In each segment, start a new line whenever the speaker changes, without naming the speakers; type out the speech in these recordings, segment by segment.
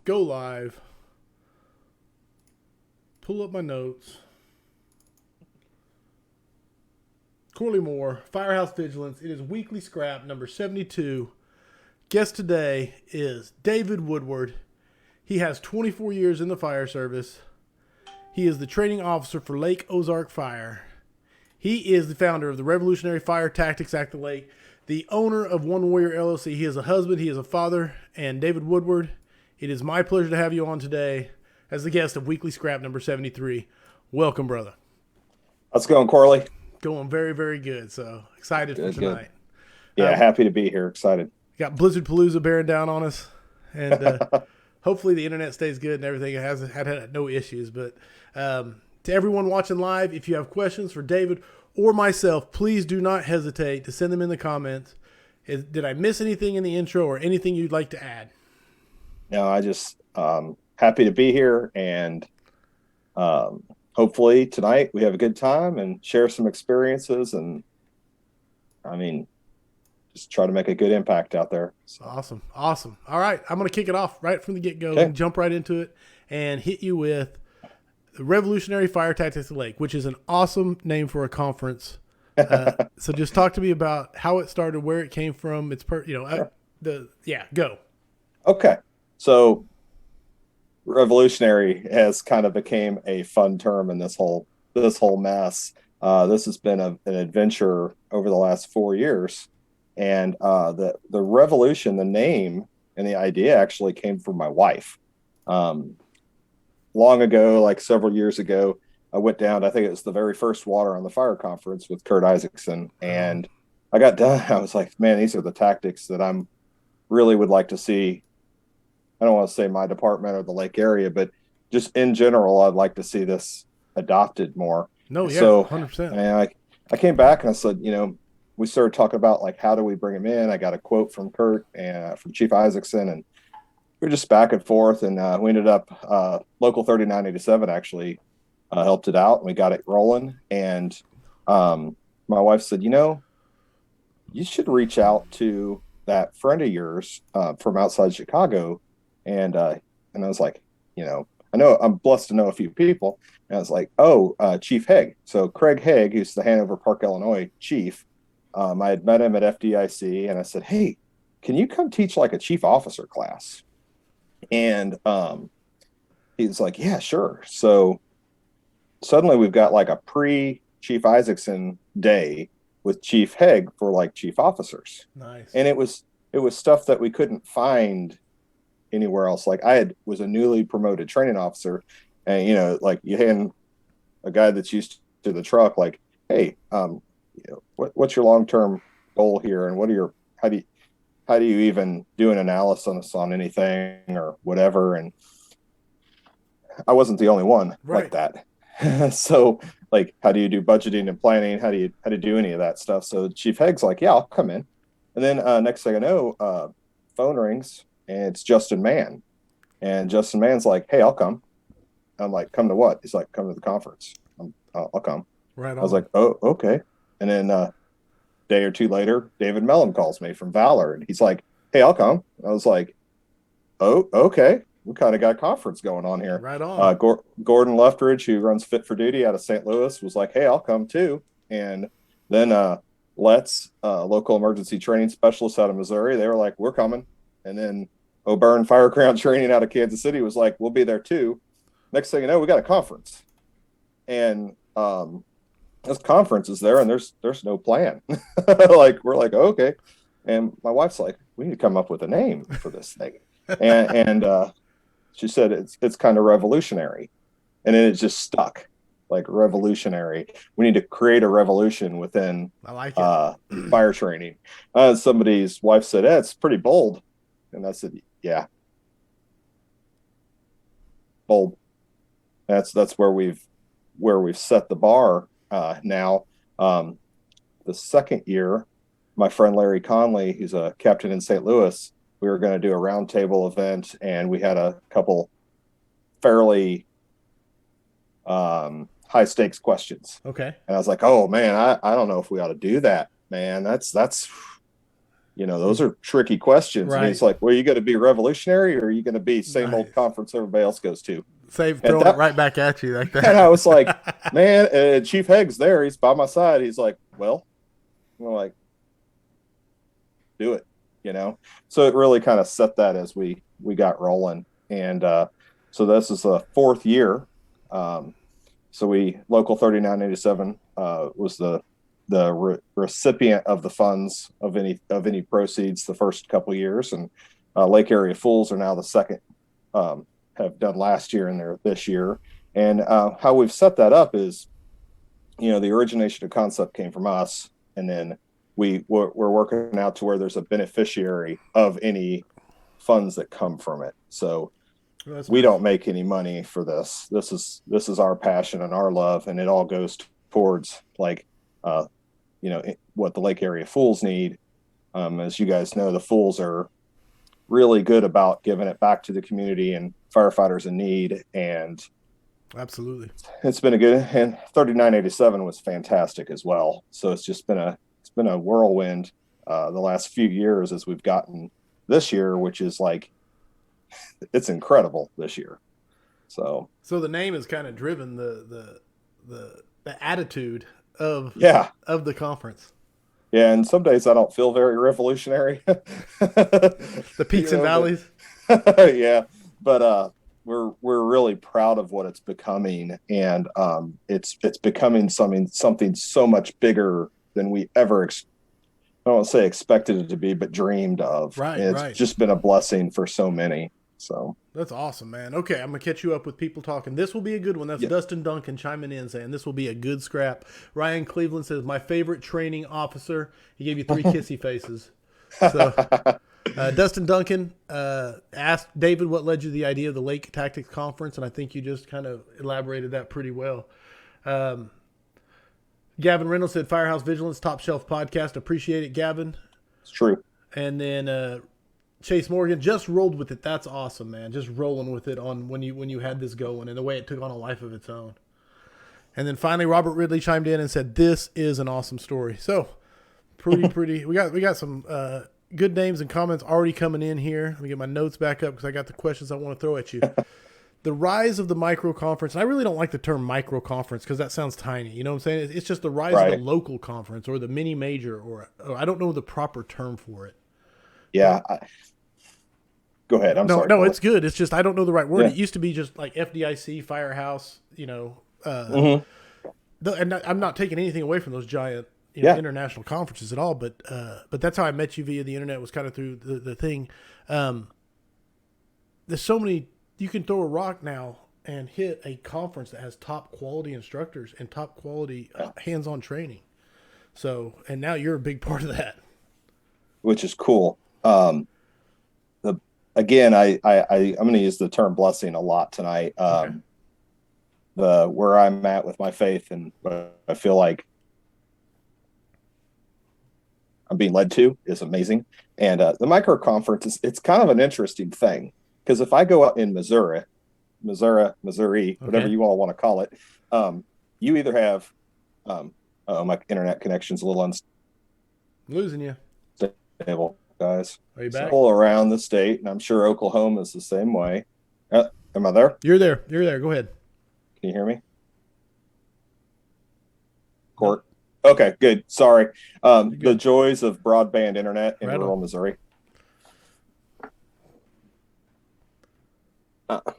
go live, pull up my notes. Corley Moore, Firehouse Vigilance. It is weekly scrap number 72. Guest today is David Woodward. He has 24 years in the fire service. He is the training officer for Lake Ozark Fire. He is the founder of the Revolutionary Fire Tactics at the Lake, the owner of One Warrior LLC. He is a husband, he is a father, and David Woodward, it is my pleasure to have you on today as the guest of weekly scrap number 73. Welcome, brother.
How's it going, Corley?
Going very, very good. So excited for tonight.
Yeah, happy to be here. Excited.
Got Blizzard Palooza bearing down on us, and hopefully the internet stays good and everything. It hasn't had no issues. But to everyone watching live, if you have questions for David or myself, please do not hesitate to send them in the comments. Did I miss anything in the intro or anything you'd like to add?
No, I just happy to be here, and hopefully tonight we have a good time and share some experiences, and just try to make a good impact out there.
So. Awesome. All right, I'm going to kick it off right from the get-go and jump right into it and hit you with the Revolutionary Fire Tactics at the Lake, which is an awesome name for a conference. So just talk to me about how it started, where it came from. It's go.
Okay. So revolutionary has kind of became a fun term in this whole mess. This has been an adventure over the last 4 years, and the revolution, the name and the idea actually came from my wife. Long ago, like several years ago, I went down. I think it was the very first Water on the Fire conference with Kurt Isaacson, and I got done. I was like, man, these are the tactics that I'm really would like to see. I don't want to say my department or the lake area, but just in general, I'd like to see this adopted more.
No, yeah,
so
100%.
And I came back and I said, we started talking about like, how do we bring him in? I got a quote from Kurt and from Chief Isaacson, and we were just back and forth, and we ended up Local 3987 actually helped it out, and we got it rolling. And my wife said, you should reach out to that friend of yours from outside Chicago. And I was like, I know I'm blessed to know a few people. And I was like, Chief Haig. So Craig Haig, who's the Hanover Park, Illinois chief, I had met him at FDIC, and I said, hey, can you come teach like a chief officer class? And he's like, yeah, sure. So suddenly we've got like a pre-Chief Isaacson day with Chief Haig for like chief officers.
Nice.
And it was stuff that we couldn't find anywhere else. Like I was a newly promoted training officer, and like you hand a guy that's used to the truck, like, hey, what's your long-term goal here, and how do you even do an analysis on anything or whatever? And I wasn't the only one like that. So like, how do you do budgeting and planning? How do you do any of that stuff? So Chief Haig's like, yeah, I'll come in. And then next thing I know, phone rings, and it's Justin Mann. And Justin Mann's like, hey, I'll come. I'm like, come to what? He's like, come to the conference. I'll come.
Right on.
I was like, oh, okay. And then a day or two later, David Mellon calls me from Valor, and he's like, hey, I'll come. I was like, oh, okay. We kind of got a conference going on here.
Right on.
Gordon Leftridge, who runs Fit for Duty out of St. Louis, was like, hey, I'll come too. And then Let's, local emergency training specialist out of Missouri, they were like, we're coming. And then O'Byrne Fireground Training out of Kansas City was like, we'll be there too. Next thing you know, we got a conference. And this conference is there, and there's no plan. Like, we're like, oh, okay. And my wife's like, we need to come up with a name for this thing. And she said it's kind of revolutionary. And then it just stuck, like revolutionary. We need to create a revolution within
I like it.
fire training. Somebody's wife said, it's pretty bold. And I said, yeah, bold. That's where we've set the bar now. The second year, my friend Larry Conley, he's a captain in St. Louis, we were going to do a roundtable event, and we had a couple fairly high stakes questions.
Okay.
And I was like, oh man, I don't know if we ought to do that, man. That's those are tricky questions.
Right.
And he's like, well, are you going to be revolutionary, or are you going to be same
Nice.
old conference everybody else goes to?
Throwing it right back at you like that.
And I was like, man, Chief Haig's there. He's by my side. He's like, well, I'm like, do it, So it really kind of set that as we got rolling. And so this is the fourth year. So Local 3987 was the recipient of the funds of any proceeds the first couple of years, and Lake Area Fools are now the second, have done last year and they're this year. And how we've set that up is, the origination of concept came from us, and then we're working out to where there's a beneficiary of any funds that come from it. So we don't make any money for this. This is our passion and our love, and it all goes towards what the Lake Area Fools need. As you guys know, the Fools are really good about giving it back to the community and firefighters in need. And
absolutely,
it's been and 3987 was fantastic as well. So it's just been a whirlwind the last few years as we've gotten this year, which is it's incredible this year. So
the name has kind of driven the attitude of the conference.
Yeah, and some days I don't feel very revolutionary.
The peaks and valleys.
Yeah, but we're really proud of what it's becoming, and it's becoming something so much bigger than we ever I don't want to say expected it to be, but dreamed of.
Right,
and it's just been a blessing for so many. So
that's awesome, man. Okay, I'm gonna catch you up with people talking. This will be a good one. That's Dustin Duncan chiming in saying this will be a good scrap. Ryan Cleveland says my favorite training officer. He gave you 3 kissy faces. So Dustin Duncan asked David what led you to the idea of the Lake Tactics Conference, and I think you just kind of elaborated that pretty well. Gavin Reynolds said Firehouse Vigilance top shelf podcast. Appreciate it, Gavin.
It's true.
And then Chase Morgan just rolled with it. That's awesome, man. Just rolling with it on when you had this going and the way it took on a life of its own. And then finally, Robert Ridley chimed in and said, "This is an awesome story." So pretty. We got some good names and comments already coming in here. Let me get my notes back up because I got the questions I want to throw at you. The rise of the micro conference. And I really don't like the term micro conference because that sounds tiny. You know what I'm saying? It's just the rise of the local conference or the mini major, or I don't know the proper term for it.
Yeah. Go ahead. I'm sorry.
No, it's good. It's just I don't know the right word. Yeah. It used to be just like FDIC, Firehouse, and I'm not taking anything away from those giant international conferences at all, but that's how I met you via the internet, was kind of through the thing. There's so many. You can throw a rock now and hit a conference that has top quality instructors and top quality hands-on training. So, and now you're a big part of that,
which is cool. Again, I'm going to use the term blessing a lot tonight. Where I'm at with my faith and what I feel like I'm being led to is amazing. And the micro conference it's kind of an interesting thing, because if I go out in Missouri, whatever you all want to call it, you either have my internet connection's a little
losing you.
Unstable, guys.
Are you back?
All around the state, and I'm sure Oklahoma is the same way. Am I there?
You're there. Go ahead.
Can you hear me? Court. Okay, good. Sorry. The joys of broadband internet in rural Missouri. Uh-oh.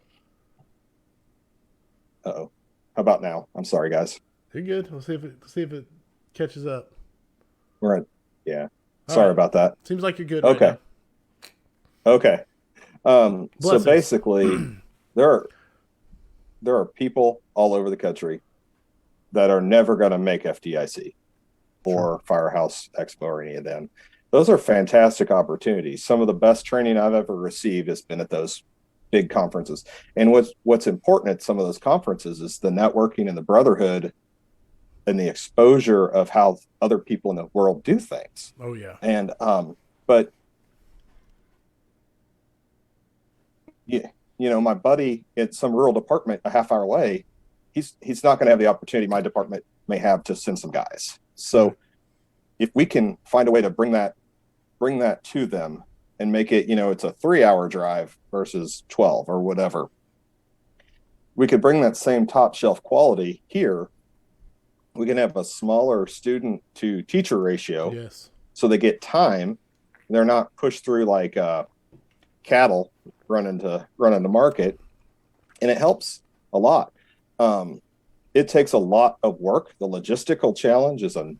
How about now? I'm sorry, guys.
You're good. We'll see if it catches up.
Right. Yeah. Sorry about that.
Seems like you're good.
Okay.
Right
now. Okay. So basically, there are people all over the country that are never going to make FDIC or Firehouse Expo or any of them. Those are fantastic opportunities. Some of the best training I've ever received has been at those big conferences. And what's important at some of those conferences is the networking and the brotherhood and the exposure of how other people in the world do things.
Oh yeah.
And but my buddy at some rural department a half hour away, he's not going to have the opportunity my department may have to send some guys. So if we can find a way to bring that bring that to them and make it, it's a 3-hour drive versus 12 or whatever. We could bring that same top shelf quality here. We can have a smaller student to teacher ratio.
Yes.
So they get time. They're not pushed through like cattle running to market. And it helps a lot. It takes a lot of work. The logistical challenge is a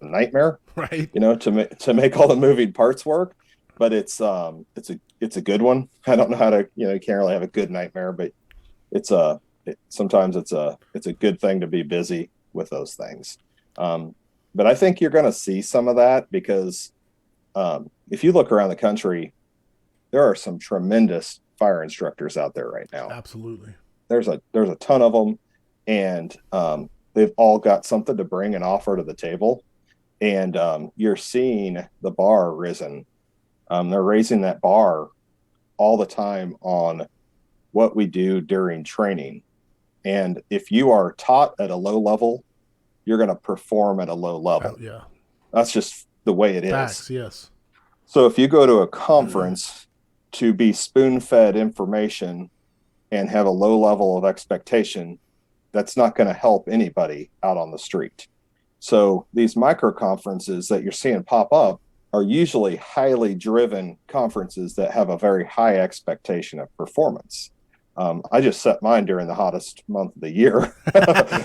nightmare,
right?
To make all the moving parts work. But it's a good one. I don't know how to, you can't really have a good nightmare, but sometimes it's a good thing to be busy with those things. But I think you're going to see some of that because if you look around the country, there are some tremendous fire instructors out there right now.
Absolutely.
There's a ton of them, and they've all got something to bring and offer to the table. And you're seeing the bar risen. They're raising that bar all the time on what we do during training. And if you are taught at a low level, you're going to perform at a low level.
Yeah.
That's just the way it is.
Facts, yes.
So if you go to a conference to be spoon-fed information and have a low level of expectation, that's not going to help anybody out on the street. So these micro conferences that you're seeing pop up are usually highly driven conferences that have a very high expectation of performance. I just set mine during the hottest month of the year.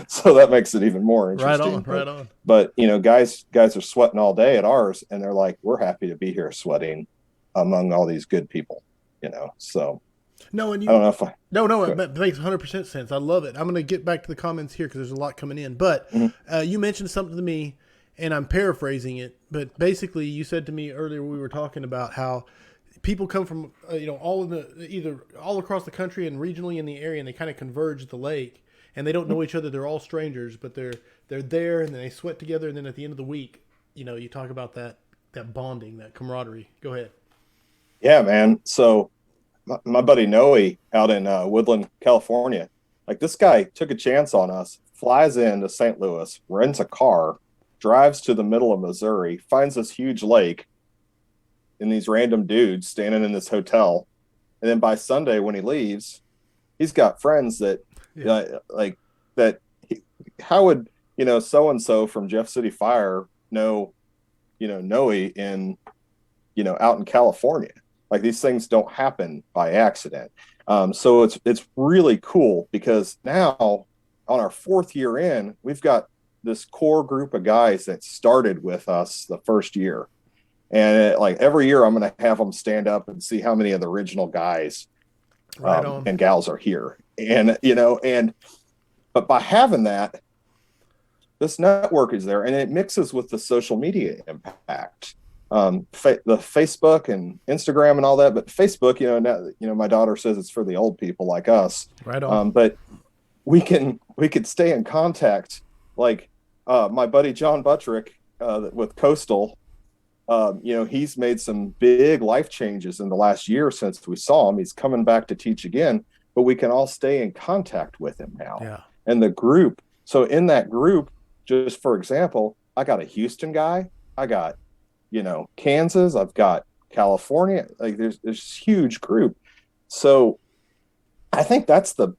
So that makes it even more interesting.
Right on.
But guys are sweating all day at ours, and they're like, we're happy to be here sweating among all these good people, so.
No, and
I don't know if
it makes 100% sense. I love it. I'm going to get back to the comments here because there's a lot coming in. But you mentioned something to me, and I'm paraphrasing it. But basically, you said to me earlier we were talking about how people come from all across the country and regionally in the area, and they kind of converge at the lake, and they don't know each other. They're all strangers, but they're there, and they sweat together. And then at the end of the week, you talk about that bonding, that camaraderie. Go ahead.
Yeah, man. So my buddy Noe out in Woodland, California, like this guy took a chance on us, flies into St. Louis, rents a car, drives to the middle of Missouri, finds this huge lake and these random dudes standing in this hotel. And then by Sunday when he leaves, he's got friends that how would, so-and-so from Jeff City Fire know, Noe in, out in California. Like these things don't happen by accident. So it's really cool because now on our 4th year in, we've got this core group of guys that started with us the first year. And every year I'm going to have them stand up and see how many of the original guys and gals are here. And, but by having that, this network is there and it mixes with the social media impact. The Facebook and Instagram and all that, but Facebook, now, my daughter says it's for the old people like us.
Right on.
But we could stay in contact. Like my buddy John Buttrick with Coastal, he's made some big life changes in the last year since we saw him. He's coming back to teach again, but we can all stay in contact with him now.
Yeah.
And the group. So in that group, just for example, I got a Houston guy. I got Kansas, I've got California, like there's this huge group. So I think that's the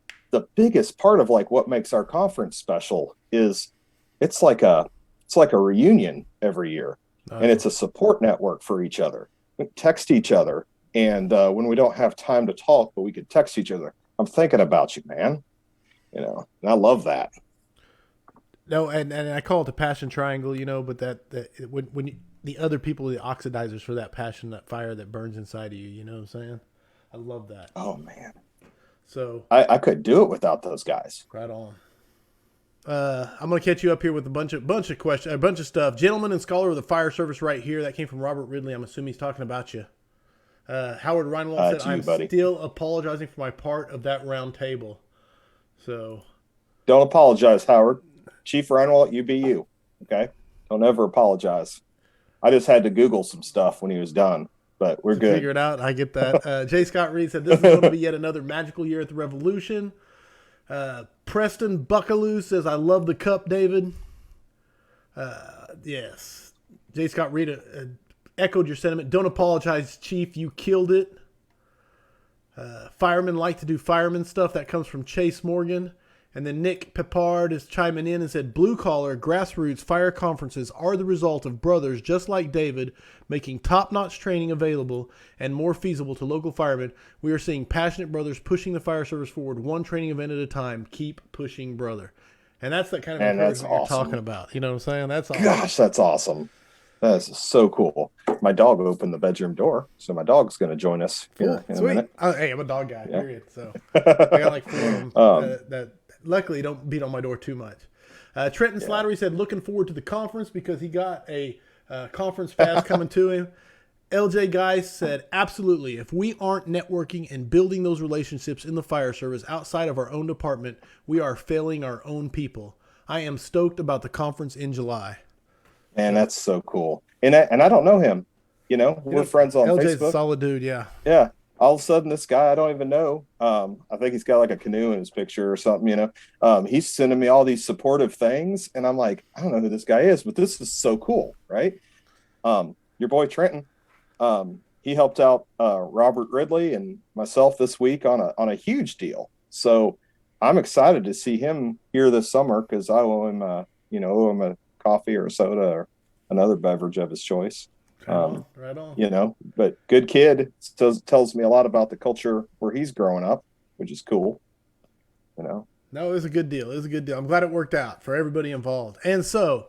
biggest part of what makes our conference special is it's like a reunion every year. And it's a support network for each other. We text each other. And when we don't have time to talk, but we could text each other, I'm thinking about you, man. And I love that.
No, and I call it the passion triangle, but that when you, the other people are the oxidizers for that passion, that fire that burns inside of you. You know what I'm saying? I love that.
Oh man.
So
I couldn't do it without those guys.
Right on. I'm going to catch you up here with a bunch of questions, a bunch of stuff. Gentleman and scholar of the fire service right here. That came from Robert Ridley. I'm assuming he's talking about you. Howard Reinwald said, I'm still apologizing for my part of that round table. So
don't apologize, Howard. Chief Reinwald, you be you. Okay. Don't ever apologize. I just had to Google some stuff when he was done, but we're good.
Figure it out. I get that. J. Scott Reed said, this is going to be yet another magical year at the Revolution. Preston Buckaloo says, I love the cup, David. Yes. J. Scott Reed echoed your sentiment. Don't apologize, Chief. You killed it. Firemen like to do fireman stuff. That comes from Chase Morgan. And then Nick Pepard is chiming in and said, blue collar, grassroots fire conferences are the result of brothers just like David making top-notch training available and more feasible to local firemen. We are seeing passionate brothers pushing the fire service forward one training event at a time. Keep pushing, brother. And that's the kind of encouragement you're talking about. You know what I'm saying? That's awesome.
Gosh, that's awesome. That's so cool. My dog opened the bedroom door, so my dog's going to join us here in a minute.
Hey, I'm a dog guy, period. So I got like 4 of them that luckily don't beat on my door too much. Trenton Slattery said, looking forward to the conference because he got a conference pass coming to him. LJ Geis said, absolutely. If we aren't networking and building those relationships in the fire service outside of our own department, we are failing our own people. I am stoked about the conference in July.
Man, that's so cool. And I don't know him. You know, we're friends on
LJ's
Facebook.
A solid dude, yeah.
Yeah. All of a sudden, this guy I don't even know. I think he's got like a canoe in his picture or something, you know. He's sending me all these supportive things. And I'm like, I don't know who this guy is, but this is so cool, right? Your boy Trenton, he helped out Robert Ridley and myself this week on a huge deal. So I'm excited to see him here this summer because I owe him, owe him a coffee or a soda or another beverage of his choice.
Right on.
You know, but good kid. Tells me a lot about the culture where he's growing up, which is cool. You know.
No, it was a good deal. It was a good deal. I'm glad it worked out for everybody involved. And so,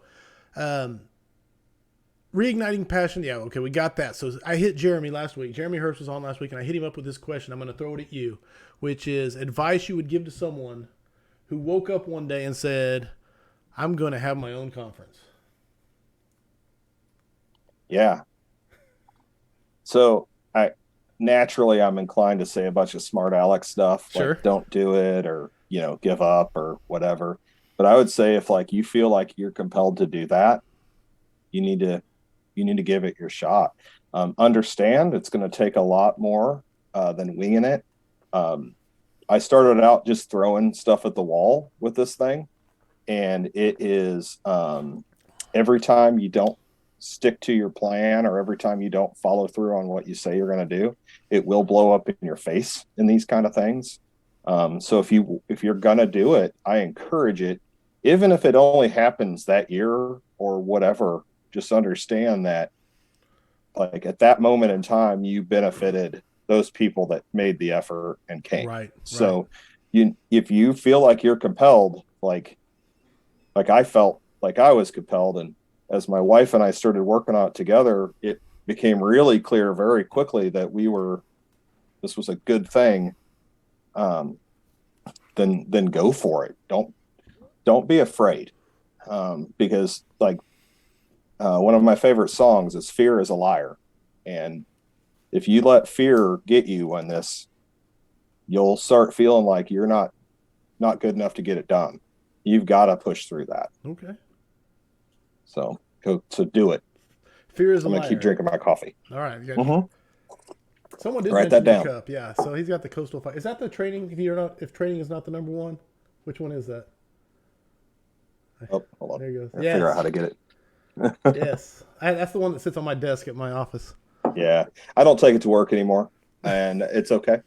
reigniting passion. Yeah, okay, we got that. So I hit Jeremy last week. Jeremy Herbst was on last week, and I hit him up with this question. I'm going to throw it at you, which is advice you would give to someone who woke up one day and said, I'm going to have my own conference.
Yeah. So I'm inclined to say a bunch of smart aleck stuff.
Sure.
Like don't do it or, give up or whatever. But I would say if like you feel like you're compelled to do that, you need to give it your shot. Understand it's going to take a lot more than winging it. I started out just throwing stuff at the wall with this thing. And it is every time you don't stick to your plan or every time you don't follow through on what you say you're going to do, it will blow up in your face in these kind of things. So if you're going to do it, I encourage it, even if it only happens that year or whatever, just understand that like at that moment in time, you benefited those people that made the effort and came.
Right.
So if you feel like you're compelled, like I felt like I was compelled. And as my wife and I started working on it together, it became really clear very quickly that this was a good thing. Then go for it. Don't be afraid. Because like, one of my favorite songs is Fear is a Liar. And if you let fear get you on this, you'll start feeling like you're not good enough to get it done. You've got to push through that.
Okay.
So do it.
Fear is a liar.
I'm going to keep drinking my coffee.
All right.
Mm-hmm.
Someone did
write
mention
that down.
the cup. Yeah. So he's got the Coastal Fire. Is that the training? If training is not the number one, which one is that?
Oh, hold on.
There you go.
Figure out how to get it.
Yes. That's the one that sits on my desk at my office.
Yeah. I don't take it to work anymore and it's okay.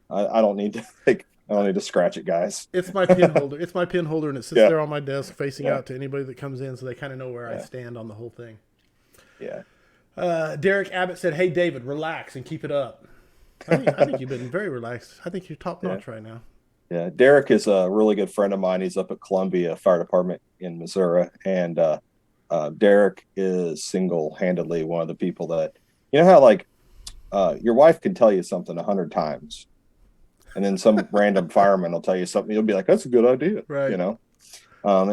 I don't need to scratch it, guys.
It's my pin holder. It's my pin holder, and it sits there on my desk facing out to anybody that comes in, so they kind of know where I stand on the whole thing.
Yeah.
Derek Abbott said, hey, David, relax and keep it up. I think you've been very relaxed. I think you're top-notch right now.
Yeah. Derek is a really good friend of mine. He's up at Columbia Fire Department in Missouri, and Derek is single-handedly one of the people that, you know how like your wife can tell you something 100 times. And then some random fireman will tell you something. You'll be like, that's a good idea.
Right.
I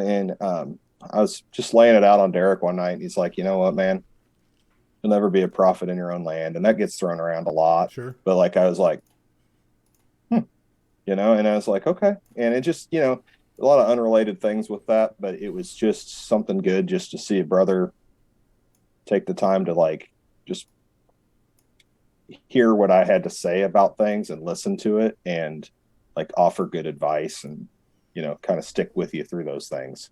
was just laying it out on Derek one night. And he's like, you know what, man, you'll never be a prophet in your own land. And that gets thrown around a lot.
Sure.
But like, I was like, and I was like, okay. And it just, a lot of unrelated things with that, but it was just something good just to see a brother take the time to like, just hear what I had to say about things and listen to it and like offer good advice and, kind of stick with you through those things.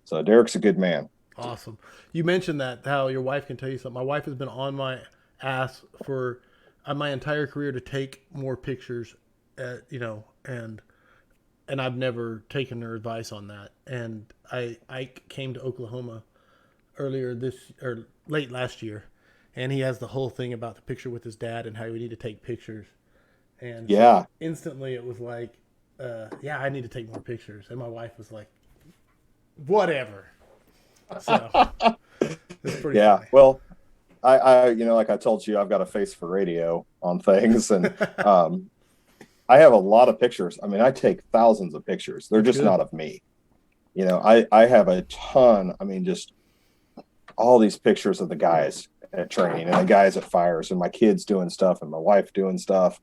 So Derek's a good man.
Awesome. You mentioned that how your wife can tell you something. My wife has been on my ass for my entire career to take more pictures, and I've never taken her advice on that. And I came to Oklahoma earlier this or late last year, and he has the whole thing about the picture with his dad and how we need to take pictures. And so
Yeah,
instantly it was like, yeah, I need to take more pictures. And my wife was like, whatever. So it's pretty
yeah.
funny.
Well, like I told you, I've got a face for radio on things, and I have a lot of pictures. I mean, I take thousands of pictures. They're just
Good.
not of me. I have a ton. I mean, just all these pictures of the guys at training and the guys at fires and my kids doing stuff and my wife doing stuff.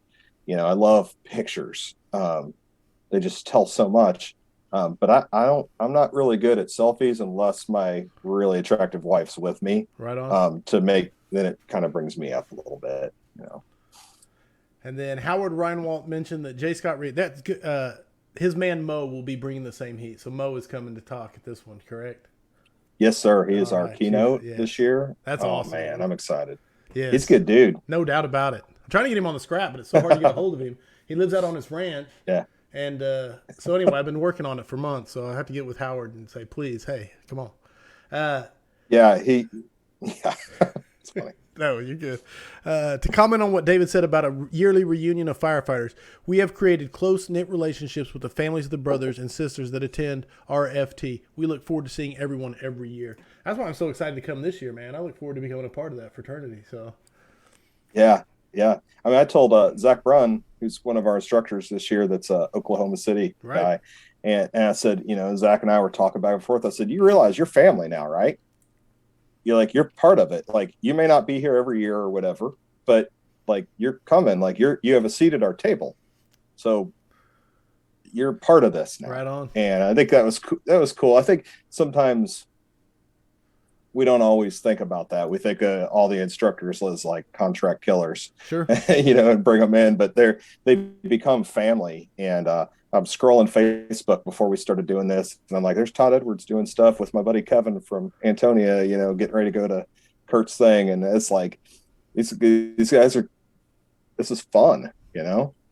I love pictures. They just tell so much. But I'm not really good at selfies unless my really attractive wife's with me.
Right on.
Then it kind of brings me up a little bit.
And then Howard Reinwald mentioned that J. Scott Reed, that's good. His man Mo will be bringing the same heat. So Mo is coming to talk at this one, correct?
Yes, sir. He is
All
our
right.
keynote
Yeah.
this year.
That's
Oh
awesome.
man, I'm excited.
Yes.
He's a good dude.
No doubt about it. I'm trying to get him on the scrap, but it's so hard to get a hold of him. He lives out on his ranch.
Yeah.
And so anyway, I've been working on it for months. So I have to get with Howard and say, please, hey, come on.
Yeah. Yeah. It's funny.
No, you're good. To comment on what David said about a yearly reunion of firefighters, we have created close-knit relationships with the families of the brothers and sisters that attend RFT. We look forward to seeing everyone every year. That's why I'm so excited to come this year, man. I look forward to becoming a part of that fraternity. So,
Yeah. Yeah. I mean, I told Zach Brunn, who's one of our instructors this year, that's a Oklahoma City guy. And I said, Zach and I were talking back and forth. I said, you realize you're family now, right? You're part of it. Like, you may not be here every year or whatever, but like, you're coming, like you have a seat at our table. So you're part of this now.
Right on.
And I think that was cool. I think sometimes we don't always think about that. We think all the instructors as like contract killers,
Sure.
And bring them in, but they become family. And I'm scrolling Facebook before we started doing this, and I'm like, there's Todd Edwards doing stuff with my buddy Kevin from Antonia, getting ready to go to Kurt's thing, and it's like these guys are. This is fun,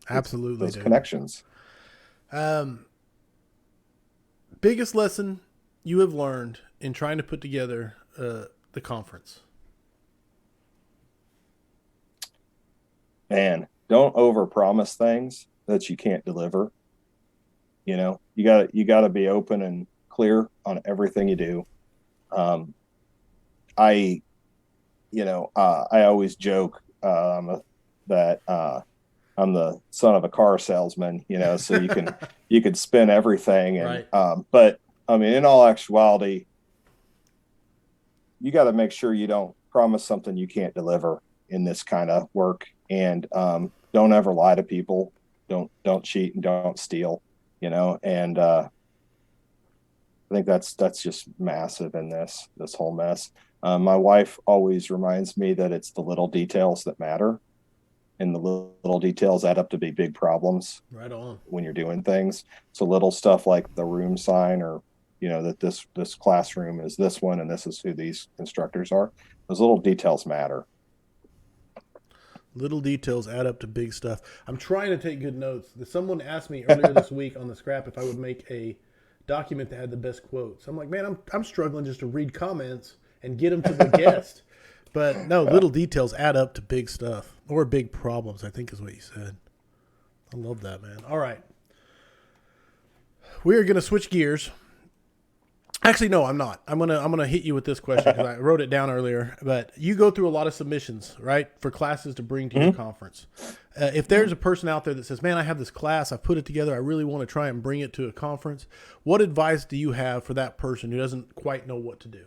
Absolutely.
Those connections.
Biggest lesson you have learned in trying to put together the conference?
Man, don't overpromise things that you can't deliver. You got to be open and clear on everything you do. I always joke that I'm the son of a car salesman, so you could spin everything. And,
right.
But I mean, in all actuality, you got to make sure you don't promise something you can't deliver in this kind of work. And don't ever lie to people. Don't cheat and don't steal. And I think that's just massive in this whole mess. My wife always reminds me that it's the little details that matter, and the little details add up to be big problems.
Right on.
When you're doing things. So little stuff like the room sign, or that this classroom is this one and this is who these instructors are. Those little details matter.
Little details add up to big stuff. I'm trying to take good notes. Someone asked me earlier this week on the scrap if I would make a document that had the best quotes. I'm like, man, I'm struggling just to read comments and get them to the guest. But no, little details add up to big stuff, or big problems, I think is what you said. I love that, man. All right. We are going to switch gears. Actually, no, I'm not. I'm gonna hit you with this question because I wrote it down earlier. But you go through a lot of submissions, right, for classes to bring to your conference. If there's a person out there that says, "Man, I have this class. I put it together. I really want to try and bring it to a conference," what advice do you have for that person who doesn't quite know what to do?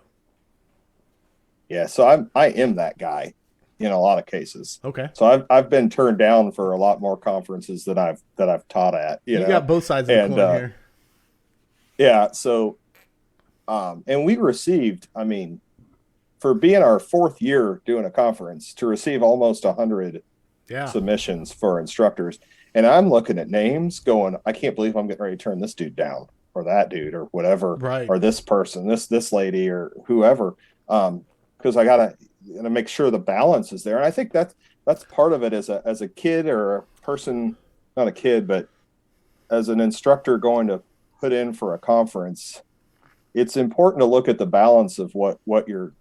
Yeah, so I am that guy in a lot of cases.
Okay.
So I've been turned down for a lot more conferences that I've taught at. You know?
Got both sides of the coin here.
Yeah. So, and we received, I mean, for being our fourth year doing a conference, to receive almost 100 submissions for instructors. And I'm looking at names going, I can't believe I'm getting ready to turn this dude down. or that dude or whatever,
Right.
or this person, this lady or whoever. Because I gotta make sure the balance is there. And I think that's part of it as a kid or a person, not a kid, but as an instructor going to put in for a conference. It's important to look at the balance of what you're,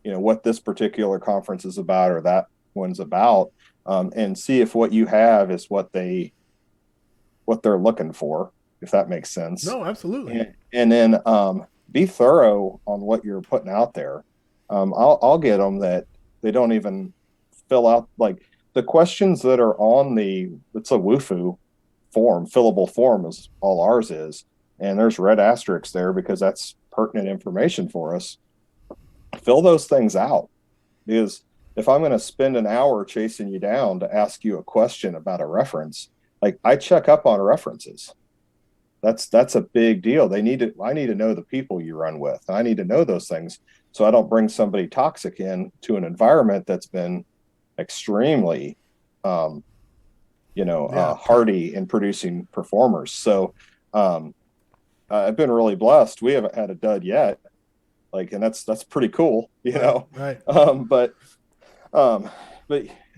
what this particular conference is about or that one's about, and see if what you have is what they're looking for, if that makes sense.
No, absolutely.
And then be thorough on what you're putting out there. I'll get them that they don't even fill out, like the questions that are on it's a WUFU form, fillable form is all ours is. And there's red asterisks there because that's pertinent information for us. Fill those things out, because if I'm going to spend an hour chasing you down to ask you a question about a reference, like I check up on references. That's a big deal. I need to know the people you run with. I need to know those things so I don't bring somebody toxic in to an environment that's been extremely hardy in producing performers. So I've been really blessed. We haven't had a dud yet, and that's pretty cool,
Right.
But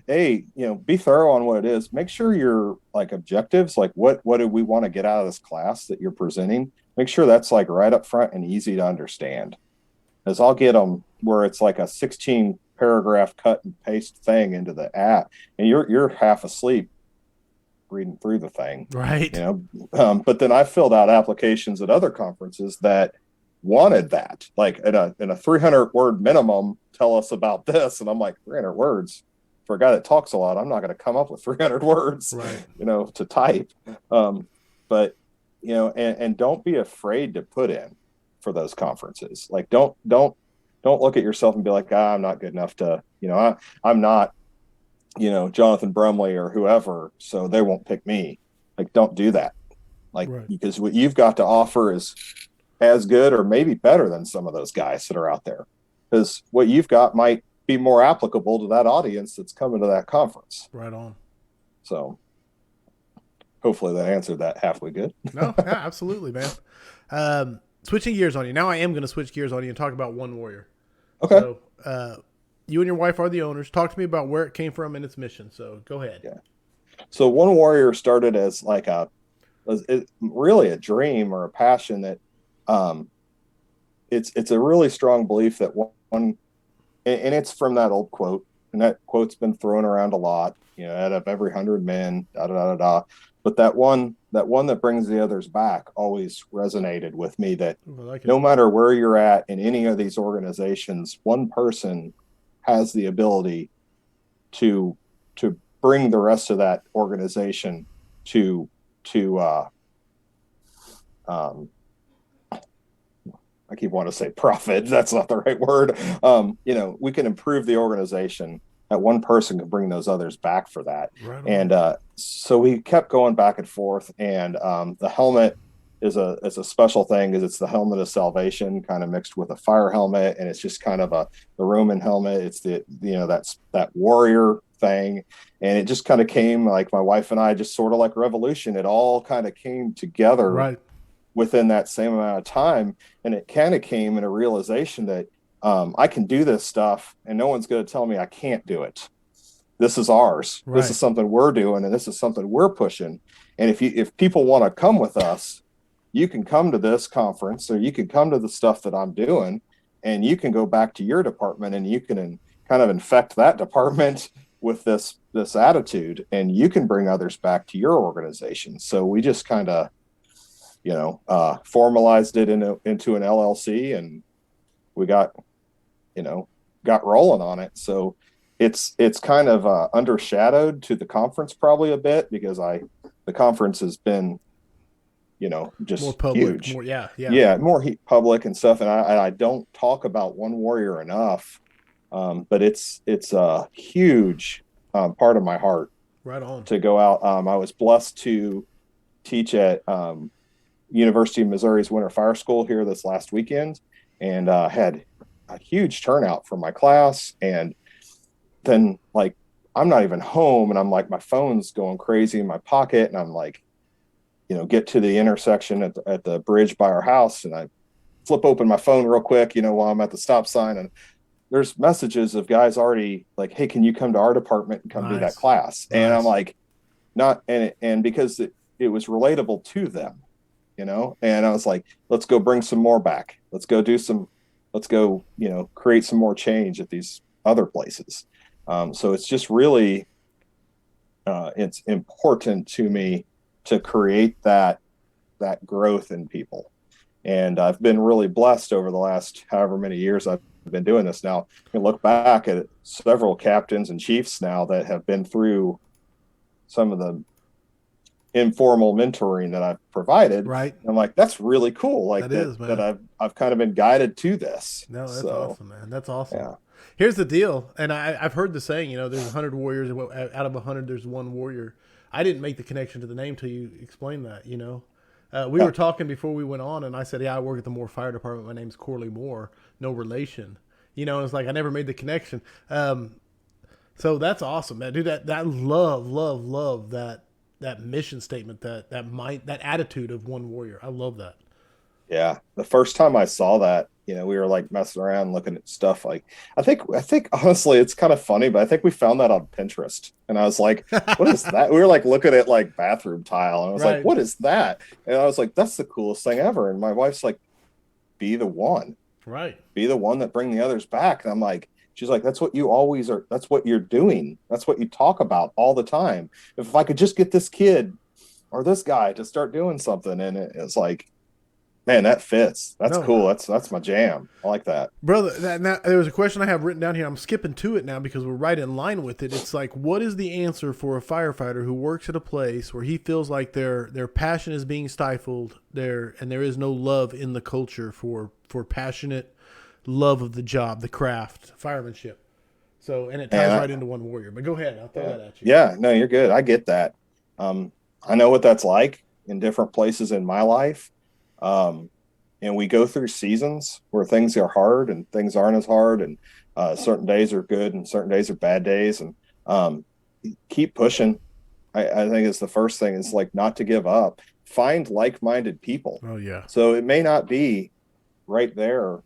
hey, be thorough on what it is. Make sure your objectives, what do we want to get out of this class that you're presenting? Make sure that's right up front and easy to understand. As I'll get them where it's like a 16 paragraph cut and paste thing into the app, and you're half asleep reading through the thing,
right?
But then I filled out applications at other conferences that wanted that, in a 300 word minimum, tell us about this, and I'm like, 300 words for a guy that talks a lot, I'm not going to come up with 300 words,
right?
To type. But and don't be afraid to put in for those conferences. Don't look at yourself and be like, I'm not good enough to, I'm not, Jonathan Brumley or whoever, so they won't pick me. Don't do that.
Right.
Because what you've got to offer is as good or maybe better than some of those guys that are out there. Because what you've got might be more applicable to that audience that's coming to that conference.
Right on.
So hopefully that answered that halfway good.
No, yeah, absolutely, man. Switching gears on you. Now I am going to switch gears on you and talk about One Warrior.
Okay.
So, you and your wife are the owners. Talk to me about where it came from and its mission. So go ahead.
Yeah. So One Warrior started as really a dream or a passion that it's a really strong belief that one, and it's from that old quote, and that quote's been thrown around a lot, out of every 100 men, da, da, da, da. But that one that brings the others back always resonated with me, that no matter where you're at in any of these organizations, one person has the ability to bring the rest of that organization to I keep wanting to say profit. That's not the right word. We can improve the organization. That one person can bring those others back for that. Right. And so we kept going back and forth. And the helmet is a special thing, because it's the helmet of salvation kind of mixed with a fire helmet, and it's just kind of the Roman helmet. It's that's that warrior thing, and it just kind of came my wife and I, just sort of like Revolution. It all kind of came together. Right. Within that same amount of time. And it kind of came in a realization that I can do this stuff and no one's going to tell me I can't do it. This is ours. Right. This is something we're doing, and this is something we're pushing. And if people want to come with us, you can come to this conference, or you can come to the stuff that I'm doing, and you can go back to your department, and you can kind of infect that department with this attitude, and you can bring others back to your organization. So we just kind of formalized it into an LLC, and we got rolling on it. So it's kind of undershadowed to the conference probably a bit, because the conference has been, just
more public,
huge.
More
public and stuff. And I don't talk about One Warrior enough, but it's a huge part of my heart.
Right on.
To go out. I was blessed to teach at University of Missouri's Winter Fire School here this last weekend, and had a huge turnout from my class. And then I'm not even home, and I'm my phone's going crazy in my pocket, and I'm get to the intersection at the bridge by our house, and I flip open my phone real quick, while I'm at the stop sign, and there's messages of guys already like, hey, can you come to our department and come do that class? And I'm like, not, and because it was relatable to them, and I was like, let's go bring some more back. Let's go create some more change at these other places. So it's just really, it's important to me to create that growth in people. And I've been really blessed over the last however many years I've been doing this now. I look back at several captains and chiefs now that have been through some of the informal mentoring that I've provided.
Right.
I'm like, that's really cool. Like that I've kind of been guided to this.
No, that's awesome, man. That's awesome.
Yeah.
Here's the deal. And I've heard the saying, there's 100 warriors. Out of 100, there's one warrior. I didn't make the connection to the name till you explained that, We were talking before we went on, and I said, I work at the Moore Fire Department. My name's Corley Moore. No relation. And it's like I never made the connection. So that's awesome, man. Dude, that love that mission statement, that attitude of one warrior. I love that.
Yeah. The first time I saw that, we were like messing around looking at stuff. Like, I think honestly, it's kind of funny, but I think we found that on Pinterest. And I was like, what is that? We were like looking at like bathroom tile. And I was like, what is that? And I was like, that's the coolest thing ever. And my wife's like, be the one.
Right.
Be the one that bring the others back. And I'm like, she's like, that's what you always are. That's what you're doing. That's what you talk about all the time. If I could just get this kid or this guy to start doing something. And it's like, man, that fits. That's cool. That's my jam. I like that.
Brother, there was a question I have written down here. I'm skipping to it now because we're right in line with it. It's like, what is the answer for a firefighter who works at a place where he feels like their passion is being stifled and there is no love in the culture for passionate love of the job, the craft, firemanship. So, and it ties right into one warrior. But go ahead. I'll throw that at you.
Yeah, no, you're good. I get that. I know what that's like in different places in my life. And we go through seasons where things are hard and things aren't as hard, and certain days are good and certain days are bad days, and keep pushing. I think it's the first thing is like not to give up. Find like-minded people.
Oh yeah.
So it may not be right there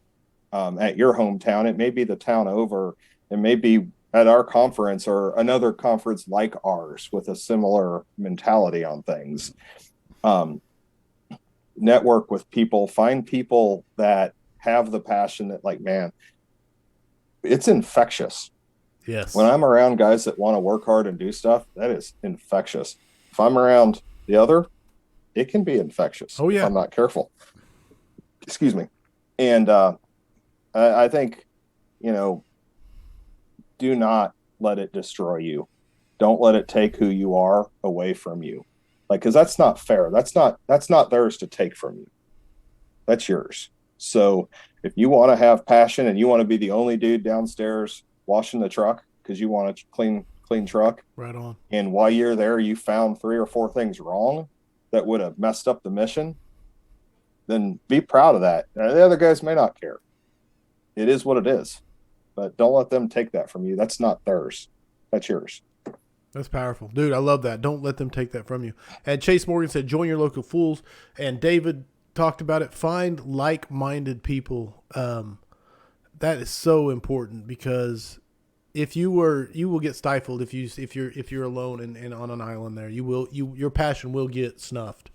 at your hometown. It may be the town over. It may be at our conference or another conference like ours with a similar mentality on things. Network with people, find people that have the passion that, like, man, it's infectious.
Yes.
When I'm around guys that want to work hard and do stuff, that is infectious. If I'm around the other, it can be infectious.
Oh yeah.
If I'm not careful. Excuse me. And I think, do not let it destroy you. Don't let it take who you are away from you. Like, cause that's not fair. That's not theirs to take from you. That's yours. So if you want to have passion and you want to be the only dude downstairs washing the truck because you want a clean truck.
Right on.
And while you're there, you found 3 or 4 things wrong that would have messed up the mission, then be proud of that. And the other guys may not care. It is what it is, but don't let them take that from you. That's not theirs. That's yours.
That's powerful. Dude, I love that. Don't let them take that from you. And Chase Morgan said, join your local fools. And David talked about it. Find like-minded people. That is so important because you will get stifled if you're alone and on an island there. Your passion will get snuffed.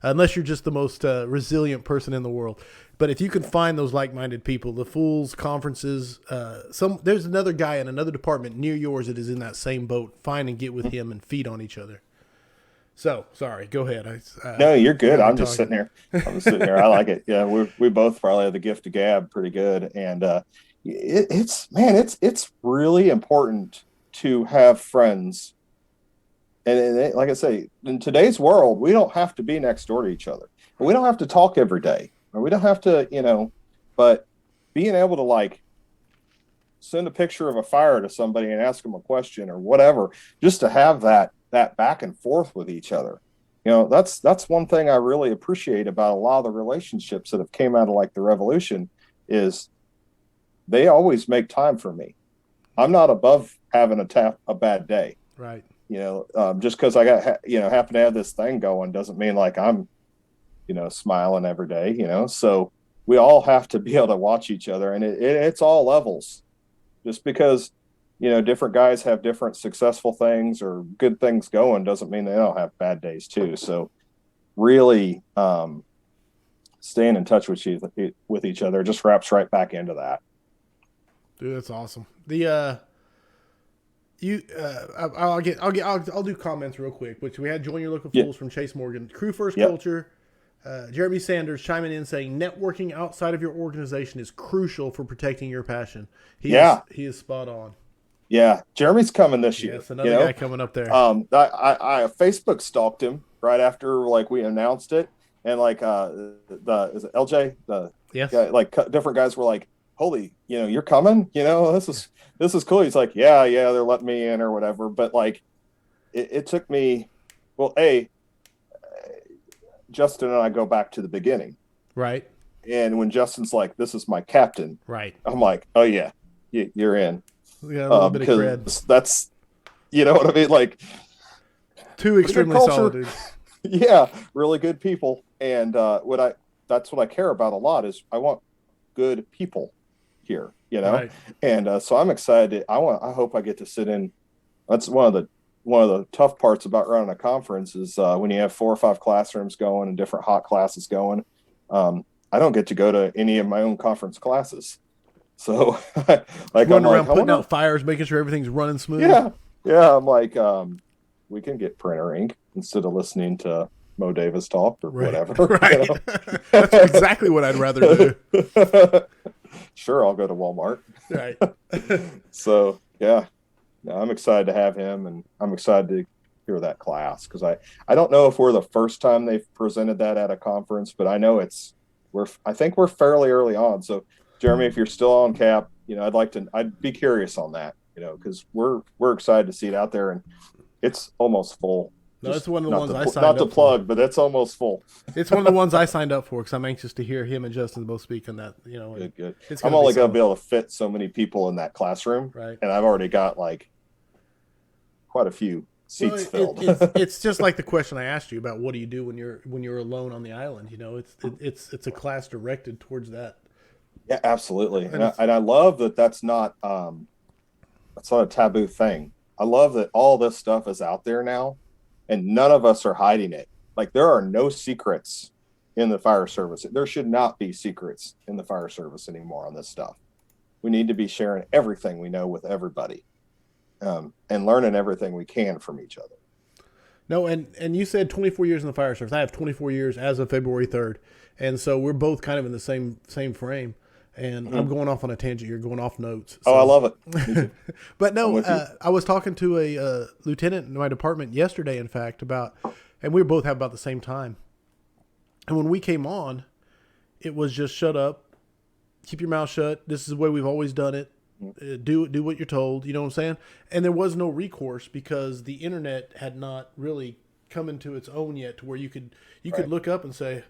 Unless you're just the most resilient person in the world. But if you can find those like-minded people, the fools, conferences, there's another guy in another department near yours that is in that same boat. Find and get with him and feed on each other. So, sorry, go ahead.
No, you're good. I'm just sitting here. I like it. Yeah, we both probably have the gift of gab pretty good. And it's really important to have friends. And like I say, in today's world, we don't have to be next door to each other. We don't have to talk every day. Or we don't have to, but being able to like send a picture of a fire to somebody and ask them a question or whatever, just to have that back and forth with each other. That's one thing I really appreciate about a lot of the relationships that have came out of like the revolution is they always make time for me. I'm not above having a bad day.
Right.
just because I happen to have this thing going doesn't mean like I'm, smiling every day, so we all have to be able to watch each other, and it's all levels. Just because, different guys have different successful things or good things going doesn't mean they don't have bad days too. So really, staying in touch with each other just wraps right back into that.
Dude, that's awesome. I'll do comments real quick. Which we had Join Your Local Fools from Chase Morgan, Crew First Culture. Jeremy Sanders chiming in saying networking outside of your organization is crucial for protecting your passion. He is spot on.
Yeah, Jeremy's coming this year.
Yes, another guy coming up there.
I Facebook stalked him right after like we announced it, and like is it LJ guy, like different guys were like, holy, you're coming, this is cool. He's like, yeah, they're letting me in or whatever. But like, it took me, well, Justin and I go back to the beginning.
Right.
And when Justin's like, this is my captain.
Right.
I'm like, oh yeah, you're in.
We got a little bit of cred.
That's, you know what I mean? Like,
two extremely solid dudes.
Yeah. Really good people. And that's what I care about a lot is I want good people here, Right. And so I'm excited. I hope I get to sit in. That's one of the tough parts about running a conference is when you have 4 or 5 classrooms going and different hot classes going. I don't get to go to any of my own conference classes. So like
running around putting out fires, making sure everything's running smooth.
Yeah. I'm like, we can get printer ink instead of listening to Mo Davis talk or whatever.
Right. That's exactly what I'd rather do.
Sure, I'll go to Walmart.
Right.
So yeah. No, I'm excited to have him, and I'm excited to hear that class because I don't know if we're the first time they've presented that at a conference, but I know I think we're fairly early on. So Jeremy, if you're still on cap, I'd be curious on that, because we're excited to see it out there, and it's almost full.
No, it's one of the ones I signed up
for. Not to plug, but it's almost full.
It's one of the ones I signed up for because I'm anxious to hear him and Justin both speak on that.
Good. I'm only going to be able to fit so many people in that classroom,
right?
And I've already got like quite a few seats filled.
It's just like the question I asked you about what do you do when you're alone on the island? It's a class directed towards that.
Yeah, absolutely. And I love that that's not a taboo thing. I love that all this stuff is out there now and none of us are hiding it. Like there are no secrets in the fire service. There should not be secrets in the fire service anymore on this stuff. We need to be sharing everything we know with everybody. And learning everything we can from each other.
No, and you said 24 years in the fire service. I have 24 years as of February 3rd. And so we're both kind of in the same frame. And I'm going off on a tangent. You're going off notes. So.
Oh, I love it.
But no, I was talking to a lieutenant in my department yesterday, in fact, and we both have about the same time. And when we came on, it was just shut up, keep your mouth shut. This is the way we've always done it. Do what you're told. You know what I'm saying? And there was no recourse because the internet had not really come into its own yet to where you could look up and say,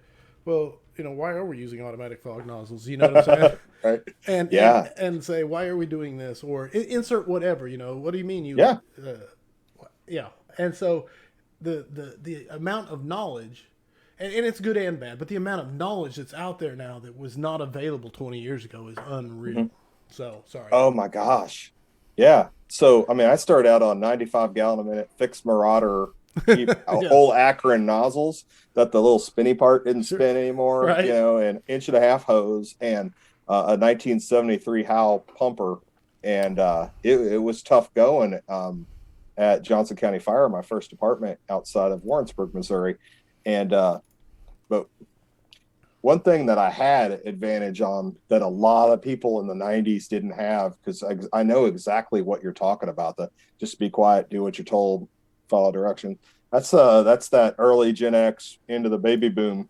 well, why are we using automatic fog nozzles? You know what I'm saying?
Right.
And say, why are we doing this? Or insert whatever, what do you mean? Yeah. And so the amount of knowledge, and it's good and bad, but the amount of knowledge that's out there now that was not available 20 years ago is unreal. Mm-hmm. So, sorry.
Oh, my gosh. Yeah. So, I started out on 95 gallon a minute fixed Marauder old Akron nozzles that the little spinny part didn't spin anymore,
right.
An 1.5-inch hose and a 1973 Howe pumper. And it was tough going at Johnson County Fire, my first department outside of Warrensburg, Missouri. And but one thing that I had advantage on that a lot of people in the 90s didn't have, because I know exactly what you're talking about, just be quiet, do what you're told, follow direction. That's that early Gen X into the baby boom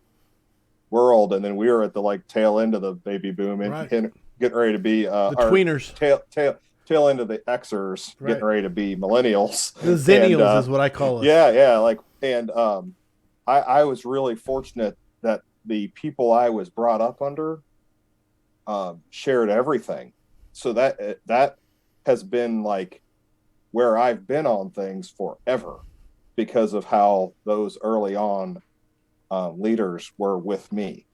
world. And then we were at the tail end of the baby boom and getting ready to be
the tweeners,
tail end of the Xers, getting ready to be millennials.
The Zennials is what I call it.
Yeah. I was really fortunate that the people I was brought up under shared everything. So that has been where I've been on things forever because of how those early on leaders were with me.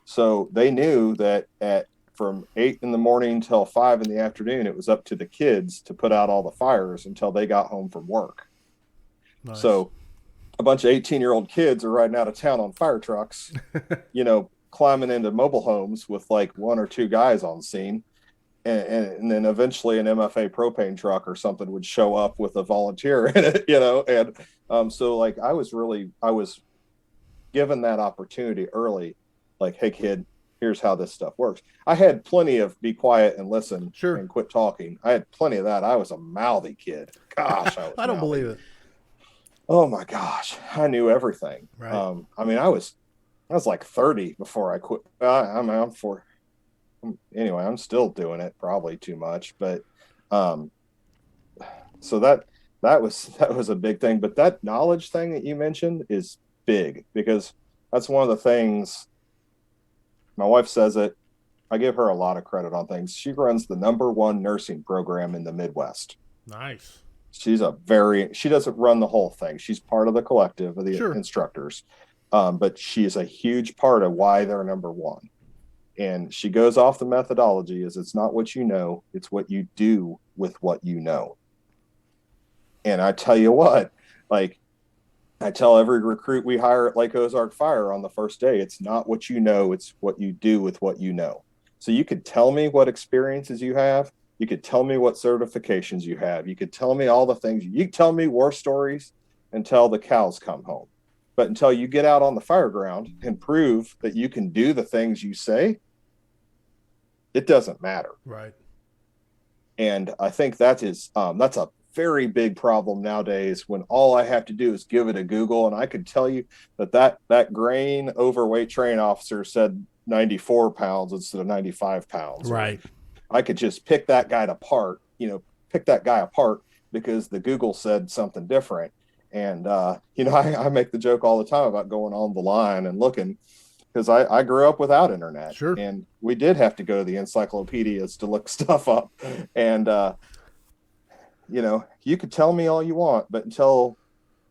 So they knew that from 8 in the morning till 5 in the afternoon, it was up to the kids to put out all the fires until they got home from work.
Nice.
So a bunch of 18-year-old kids are riding out of town on fire trucks, climbing into mobile homes with like 1 or 2 guys on scene. And then eventually an MFA propane truck or something would show up with a volunteer in it, and so like I was given that opportunity early, like, hey kid, here's how this stuff works. I had plenty of be quiet and listen and quit talking. I had plenty of that. I was a mouthy kid. Gosh,
I don't believe it.
Oh my gosh, I knew everything.
Right.
I was like 30 before I quit. Anyway, I'm still doing it, probably too much, but so that was a big thing. But that knowledge thing that you mentioned is big, because that's one of the things. My wife says it. I give her a lot of credit on things. She runs the #1 nursing program in the Midwest.
Nice.
She doesn't run the whole thing. She's part of the collective of the instructors, but she is a huge part of why they're #1. And she goes off the methodology is it's not what you know, it's what you do with what you know. And I tell you what, like I tell every recruit we hire at Lake Ozark Fire on the first day, it's not what you know, it's what you do with what you know. So you could tell me what experiences you have. You could tell me what certifications you have. You could tell me all the things. You tell me war stories until the cows come home. But until you get out on the fire ground and prove that you can do the things you say, it doesn't matter.
Right.
And I think that's a very big problem nowadays, when all I have to do is give it a Google, and I could tell you that grain overweight train officer said 94 pounds instead of 95 pounds.
Right.
I could just pick that guy apart because the Google said something different. And, I make the joke all the time about going on the line and looking, because I grew up without internet.
Sure.
And we did have to go to the encyclopedias to look stuff up. And, you could tell me all you want, but until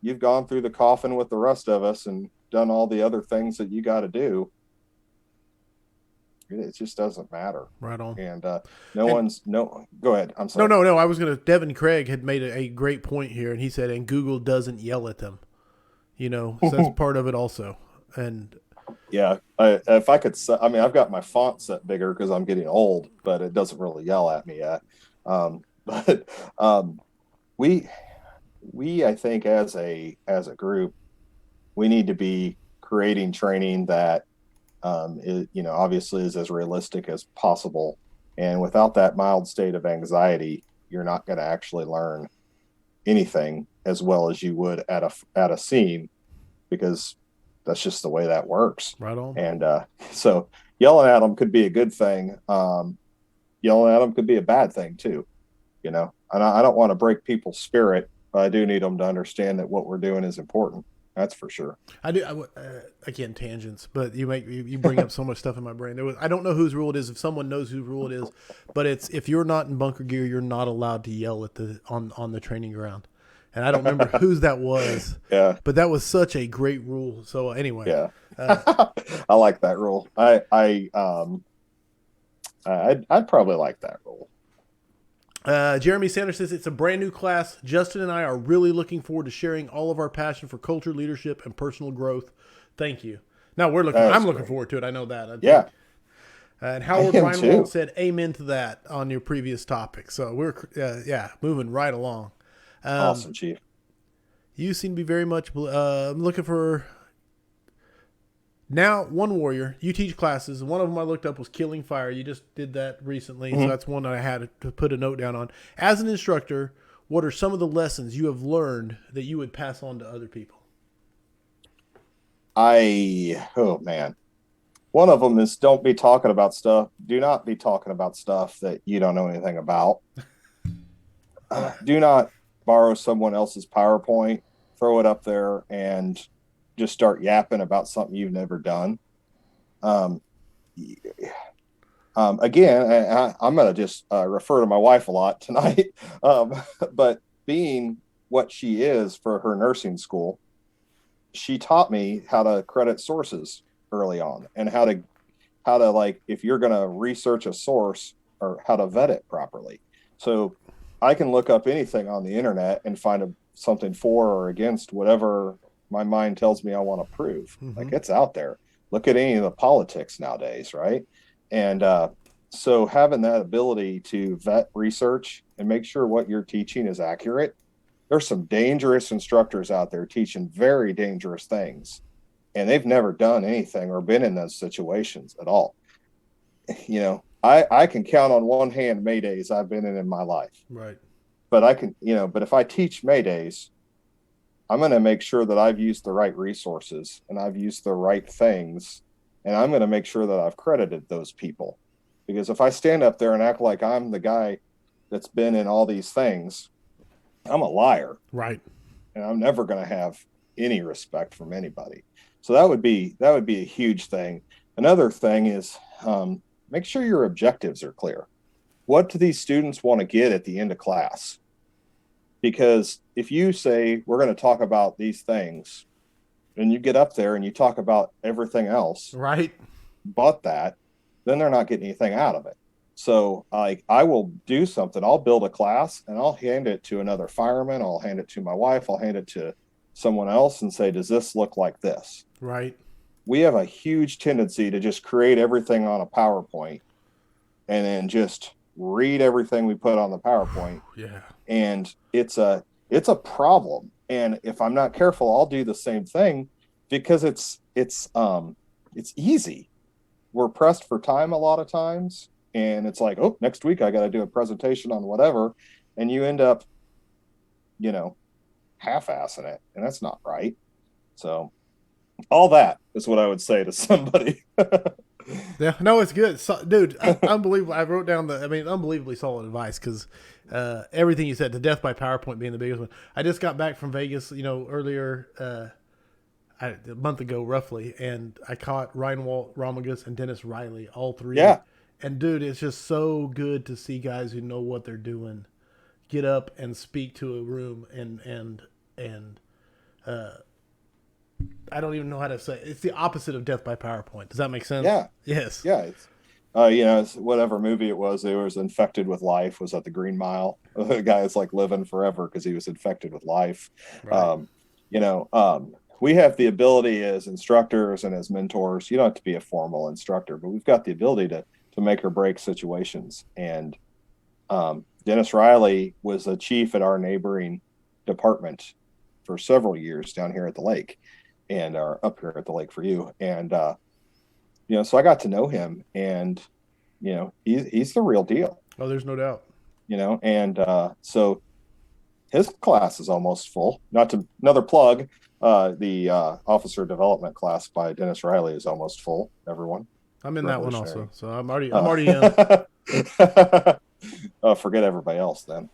you've gone through the coffin with the rest of us and done all the other things that you got to do, it just doesn't matter.
Right on.
And go ahead. I'm sorry.
No. I was Devin Craig had made a great point here, and he said, and Google doesn't yell at them, so that's part of it also. And
yeah, if I could, I've got my font set bigger because I'm getting old, but it doesn't really yell at me yet. But we I think as a group, we need to be creating training that obviously is as realistic as possible. And without that mild state of anxiety, you're not going to actually learn anything as well as you would at a scene, because that's just the way that works.
Right on.
And so yelling at them could be a good thing. Yelling at them could be a bad thing too, and I don't want to break people's spirit, but I do need them to understand that what we're doing is important. That's for sure. I do.
Again, tangents, but you bring up so much stuff in my brain. I don't know whose rule it is. If someone knows whose rule it is, but it's if you're not in bunker gear, you're not allowed to yell at on the training ground. And I don't remember whose that was.
Yeah.
But that was such a great rule. So anyway.
Yeah. I like that rule. I'd probably like that rule.
Jeremy Sanders says it's a brand new class. Justin and I are really looking forward to sharing all of our passion for culture, leadership, and personal growth. Thank you. Now I'm looking forward to it. I know that.
Yeah.
And Howard Reinwald said amen to that on your previous topic. So we're moving right along.
Awesome, Chief.
You seem to be very much I'm looking for now one warrior. You teach classes. One of them I looked up was Killing Fire. You just did that recently, so that's one that I had to put a note down on. As an instructor, what are some of the lessons you have learned that you would pass on to other people?
Oh man. One of them is do not be talking about stuff that you don't know anything about. Do not borrow someone else's PowerPoint, throw it up there, and just start yapping about something you've never done. Again, I'm going to just refer to my wife a lot tonight. But being what she is for her nursing school, she taught me how to credit sources early on, and how to like, if you're going to research a source, or how to vet it properly. So I can look up anything on the internet and find something for or against whatever my mind tells me I want to prove.
Mm-hmm.
Like, it's out there. Look at any of the politics nowadays, right? And so having that ability to vet research and make sure what you're teaching is accurate. There's some dangerous instructors out there teaching very dangerous things, and they've never done anything or been in those situations at all. You know, I can count on one hand Maydays I've been in my life.
Right.
But I can, but if I teach Maydays, I'm going to make sure that I've used the right resources and I've used the right things, and I'm going to make sure that I've credited those people. Because if I stand up there and act like I'm the guy that's been in all these things, I'm a liar.
Right.
And I'm never going to have any respect from anybody. So that would be a huge thing. Another thing is, make sure your objectives are clear. What do these students want to get at the end of class? Because if you say, we're going to talk about these things, and you get up there and you talk about everything else,
right,
but that, then they're not getting anything out of it. So I will do something. I'll build a class and I'll hand it to another fireman. I'll hand it to my wife. I'll hand it to someone else and say, does this look like this?
Right.
We have a huge tendency to just create everything on a PowerPoint and then just read everything we put on the PowerPoint.
Yeah.
And it's a problem. And if I'm not careful, I'll do the same thing, because it's easy. We're pressed for time a lot of times. And it's like, oh, next week I got to do a presentation on whatever. And you end up, half-assing it. And that's not right. So all that is what I would say to somebody.
Yeah, no, it's good. So, dude, unbelievable. I wrote down unbelievably solid advice, because everything you said, the death by PowerPoint being the biggest one. I just got back from Vegas, earlier, a month ago roughly, and I caught Ryan Romagus and Dennis Riley, all three.
Yeah.
And dude, it's just so good to see guys who know what they're doing get up and speak to a room and I don't even know how to say it. It's the opposite of death by PowerPoint. Does that make sense?
Yeah.
Yes.
Yeah. It's, it's whatever movie it was infected with life. Was that The Green Mile? The guy is like living forever because he was infected with life.
Right.
We have the ability as instructors and as mentors. You don't have to be a formal instructor, but we've got the ability to make or break situations. And Dennis Riley was a chief at our neighboring department for several years down here at the lake, and are up here at the lake for you. And so I got to know him, and he's the real deal.
Oh, there's no doubt.
So his class is almost full. Another plug, the officer development class by Dennis Riley is almost full. Everyone.
I'm in that one also, so I'm already in.
Forget everybody else then.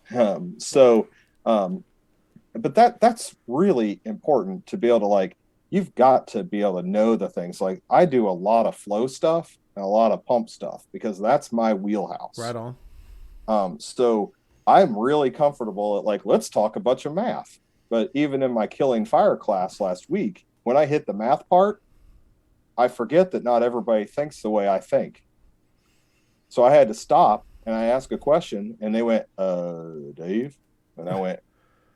But that's really important to be able to, you've got to be able to know the things. Like, I do a lot of flow stuff and a lot of pump stuff because that's my wheelhouse.
Right on.
So I'm really comfortable at let's talk a bunch of math. But even in my Killing Fire class last week, when I hit the math part, I forget that not everybody thinks the way I think. So I had to stop and I asked a question, and they went, Dave? And I went,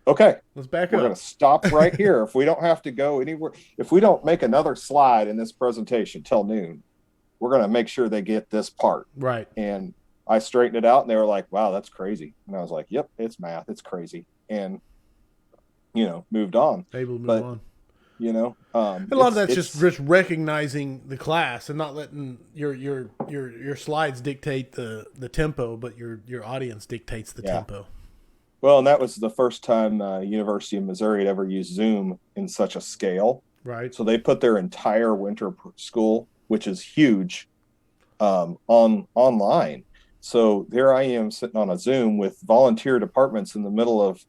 okay,
let's back
We're
up.
going to stop right here. If we don't have to go anywhere, if we don't make another slide in this presentation till noon, we're going to make sure they get this part.
Right.
And I straightened it out, and they were like, wow, that's crazy. And I was like, yep, it's math. It's crazy. And, moved on.
Able to move on.
A
lot of that's just recognizing the class and not letting your slides dictate the tempo, but your audience dictates the tempo.
Well, and that was the first time University of Missouri had ever used Zoom in such a scale.
Right.
So they put their entire winter school, which is huge, online. So there I am sitting on a Zoom with volunteer departments in the middle of,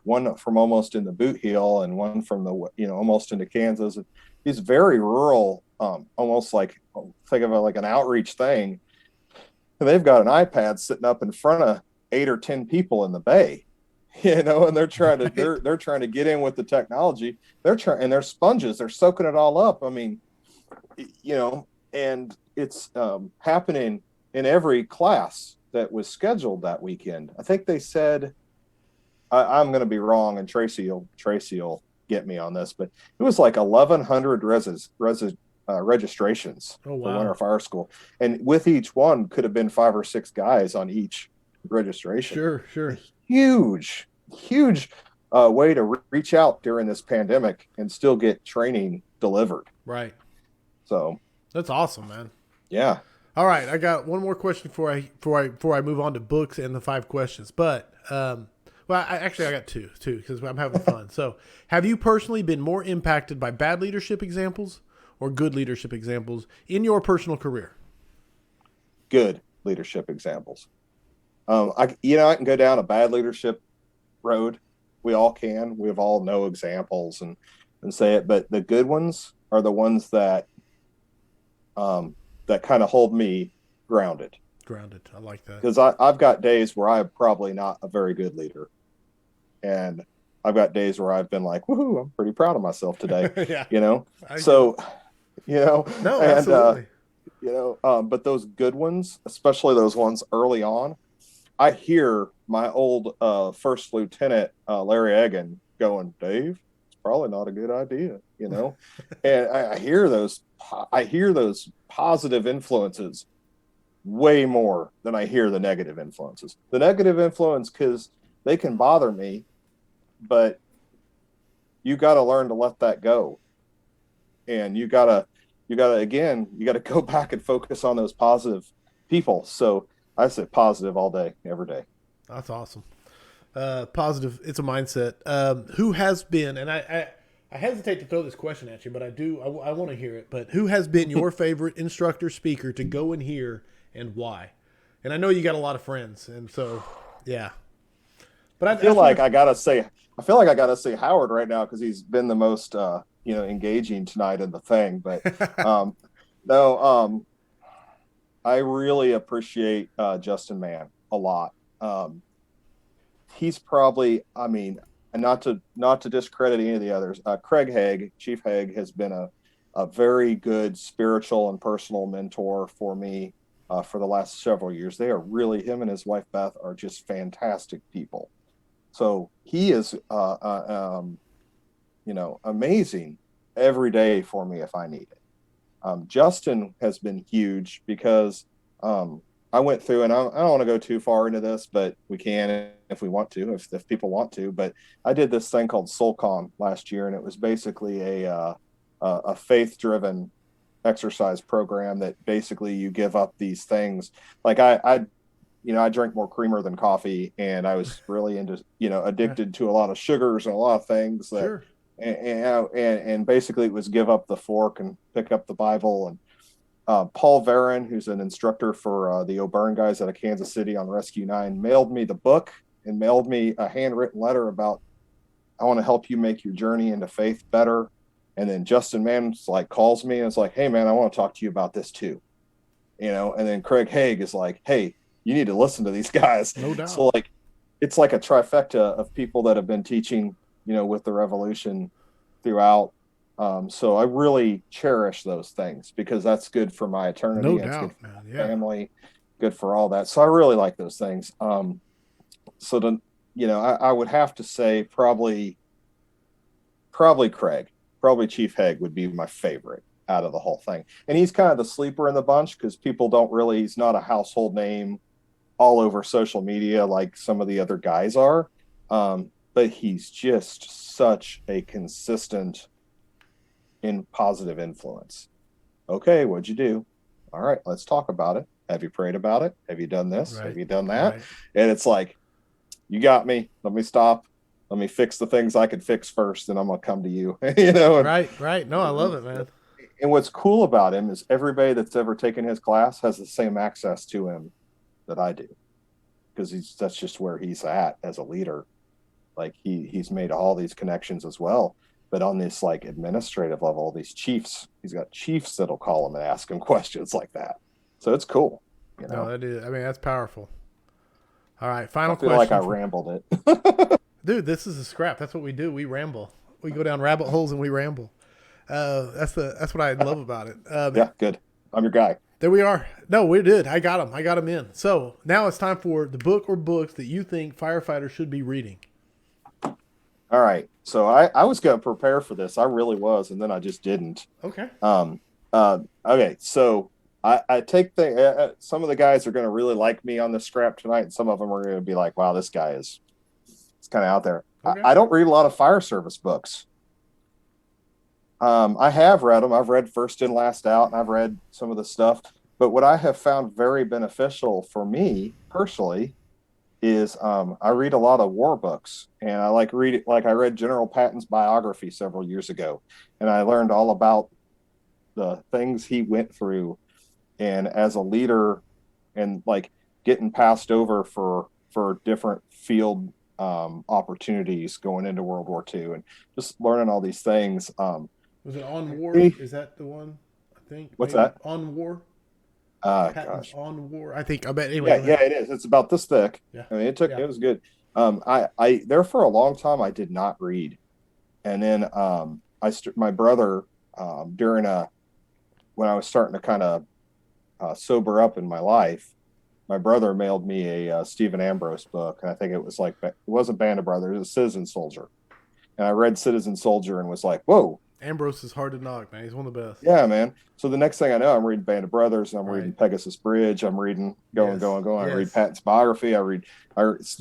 one from almost in the boot heel and one from the, almost into Kansas. These very rural, almost think of it like an outreach thing. And they've got an iPad sitting up in front of 8 or 10 people in the bay. And they're trying to they're trying to get in with the technology. And they're sponges. They're soaking it all up. I mean, and it's happening in every class that was scheduled that weekend. I think they said, I'm going to be wrong, and Tracy will get me on this, but it was like 1,100 registrations
Oh,
for
wow.
Winter Fire School, and with each one could have been 5 or 6 guys on each registration.
Sure.
Huge way to reach out during this pandemic and still get training delivered.
Right.
So
That's awesome, man.
yeah.
All right, I got one more question before I move on to books and the 5 questions. But I got two because I'm having fun. So, have you personally been more impacted by bad leadership examples or good leadership examples in your personal career?
Good leadership examples. I can go down a bad leadership road. We all can. We all know examples and say it, but the good ones are the ones that that kind of hold me grounded.
I like that.
Because I've got days where I'm probably not a very good leader. And I've got days where I've been like, woohoo, I'm pretty proud of myself today.
Yeah.
No,
absolutely.
But those good ones, especially those ones early on, I hear my old first lieutenant, Larry Egan, going, Dave, it's probably not a good idea, and I hear those positive influences way more than I hear the negative influences. The negative influence, because they can bother me, but you got to learn to let that go. And you got to go back and focus on those positive people. So I say positive all day, every day.
That's awesome. Positive. It's a mindset. Who has been, and I hesitate to throw this question at you, but I want to hear it. But who has been your favorite instructor speaker to go and hear, and why? And I know you got a lot of friends, and so, yeah. But
I feel like I gotta say Howard right now because he's been the most engaging tonight in the thing. But I really appreciate Justin Mann a lot. He's probably, not to discredit any of the others. Craig Haig, Chief Haig, has been a very good spiritual and personal mentor for me for the last several years. They are really, him and his wife Beth are just fantastic people. So he is, amazing every day for me if I need it. Justin has been huge because I went through, and I don't want to go too far into this, but we can if we want to, if people want to. But I did this thing called SoulCon last year, and it was basically a faith-driven exercise program that basically you give up these things. Like I drink more creamer than coffee, and I was really into, addicted to a lot of sugars and a lot of things that,
sure.
and basically it was give up the fork and pick up the Bible. And Paul Varon, who's an instructor for the O'Byrne guys out of Kansas City on Rescue 9, mailed me the book and mailed me a handwritten letter about, I want to help you make your journey into faith better. And then Justin Mann calls me and it's like, hey man, I want to talk to you about this too. And then Craig Haig is like, hey, you need to listen to these guys.
No doubt.
So it's like a trifecta of people that have been teaching, with the revolution throughout. So I really cherish those things because that's good for my eternity.
No
it's
doubt,
good for
man.
my
Yeah.
family, good for all that. So I really like those things. I would have to say probably Craig, probably Chief Haig would be my favorite out of the whole thing. And he's kind of the sleeper in the bunch because people he's not a household name all over social media like some of the other guys are. But he's just such a consistent and positive influence. Okay, what'd you do? All right, let's talk about it. Have you prayed about it? Have you done this?
Right.
Have you done that?
Right.
And it's like, you got me. Let me stop. Let me fix the things I could fix first, and I'm gonna come to you.
Right. No, I love it, man.
And what's cool about him is everybody that's ever taken his class has the same access to him that I do, because that's just where he's at as a leader. Like he's made all these connections as well, but on this administrative level, these chiefs, he's got chiefs that'll call him and ask him questions like that. So it's cool.
No, that is. That's powerful. All right, final
I feel
question.
like I rambled it.
Dude, this is a scrap. That's what we do. We ramble. We go down rabbit holes and we ramble. That's what I love about it.
Yeah, good. I'm your guy.
There we are. No, we did. I got them. I got them in. So now it's time for the book or books that you think firefighters should be reading.
All right. So I was going to prepare for this. I really was, and then I just didn't.
Okay.
Okay. So I take some of the guys are going to really like me on the scrap tonight, and some of them are going to be like, "Wow, this guy it's kind of out there." Okay. I don't read a lot of fire service books. I have read them. I've read First In, Last Out, and I've read some of the stuff. But what I have found very beneficial for me personally is I read a lot of war books, and I like read like I read General Patton's biography several years ago, and I learned all about the things he went through, and as a leader, and like getting passed over for different field opportunities going into World War II, and just learning all these things.
Was it On War? Is that the one? I think.
What's
maybe?
that?
On War.
Gosh.
On War. I think. I bet. Anyway.
Yeah, it is. It's about this thick.
Yeah.
I mean, it was good. I there for a long time I did not read, and then my brother during when I was starting to kind of sober up in my life, my brother mailed me a Stephen Ambrose book, and I think it wasn't Band of Brothers, it was Citizen Soldier, and I read Citizen Soldier and was like, whoa.
Ambrose is hard to knock, man. He's one of the best.
Yeah, man. So the next thing I know, I'm reading Band of Brothers, and I'm reading Pegasus Bridge. I'm reading going.
Yes.
I read Patton's biography. I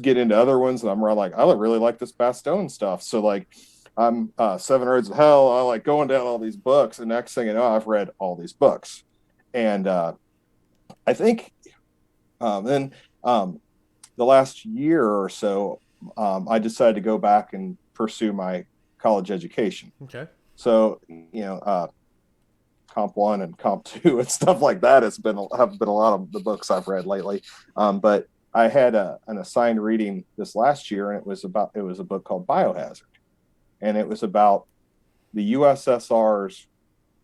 get into other ones, and I'm like, I really like this Bastogne stuff. So like, I'm Seven Roads of Hell. I like going down all these books, and next thing you know, I've read all these books, and I think then the last year or so, I decided to go back and pursue my college education.
Okay. So,
Comp 1 and Comp 2 and stuff like that have been a lot of the books I've read lately. But I had an assigned reading this last year, and it was a book called Biohazard, and it was about the USSR's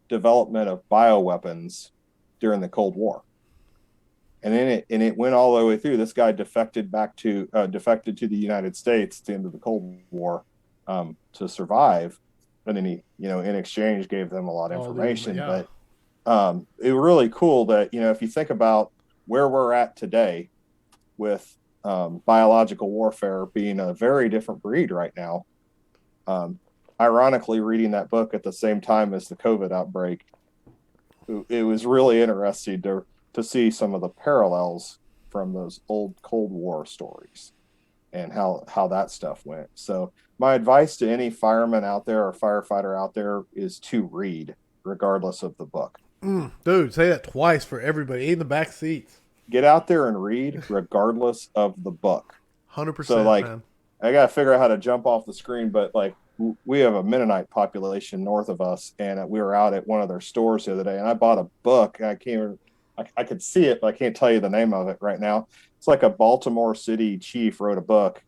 development of bioweapons during the Cold War. And it went all the way through. This guy defected to the United States at the end of the Cold War to survive. And then he, in exchange gave them a lot of information. But it was really cool that, if you think about where we're at today with biological warfare being a very different breed right now, ironically, reading that book at the same time as the COVID outbreak, it was really interesting to see some of the parallels from those old Cold War stories and how that stuff went. So my advice to any fireman out there or firefighter out there is to read, regardless of the book.
Dude, say that twice for everybody in the back seats.
Get out there and read, regardless of the book.
100%.
So,
man.
I got to figure out how to jump off the screen, but we have a Mennonite population north of us, and we were out at one of their stores the other day, and I bought a book, and I could see it, but I can't tell you the name of it right now. It's like a Baltimore City chief wrote a book.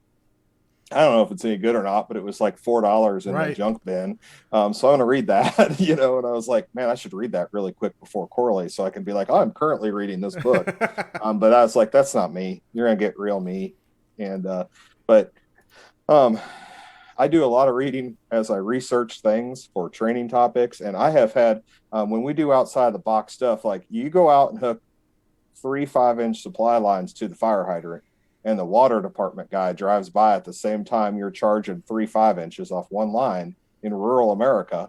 I don't know if it's any good or not, but it was like $4 in the junk bin. So I'm going to read that, and I was like, man, I should read that really quick before Corley so I can be like, I'm currently reading this book. But I was like, that's not me. You're going to get real me. And, I do a lot of reading as I research things for training topics. And I have had, when we do outside the box stuff, like you go out and hook 3 5-inch supply lines to the fire hydrant, and the water department guy drives by at the same time you're charging 3 5-inches off one line in rural America,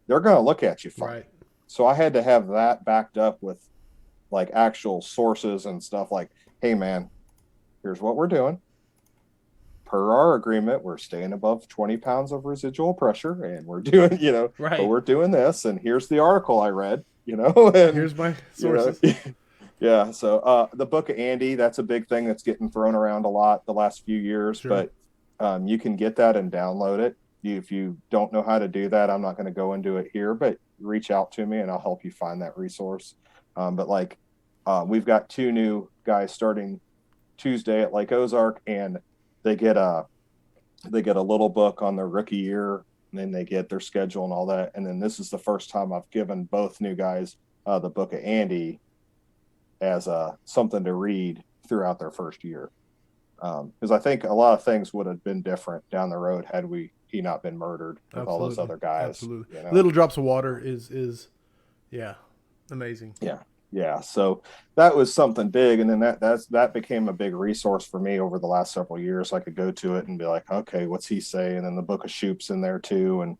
they're going to look at you funny. Right. So I had to have that backed up with like actual sources and stuff like, hey man, here's what we're doing. Per our agreement, we're staying above 20 pounds of residual pressure, and we're doing, but we're doing this, and here's the article I read, and
here's my sources.
Yeah. So the Book of Andy, that's a big thing that's getting thrown around a lot the last few years, sure. But you can get that and download it. If you don't know how to do that, I'm not going to go into it here, but reach out to me and I'll help you find that resource. We've got 2 new guys starting Tuesday at Lake Ozark, and they get a little book on their rookie year, and then they get their schedule and all that. And then this is the first time I've given both new guys the Book of Andy as something to read throughout their first year. Because I think a lot of things would have been different down the road had he not been murdered with
Absolutely.
all those other guys.
Absolutely.
You know?
Little Drops of Water is yeah, amazing.
Yeah. So that was something big, and then that became a big resource for me over the last several years. I could go to it and be like, okay, what's he say? And then the Book of Shoop's in there too, and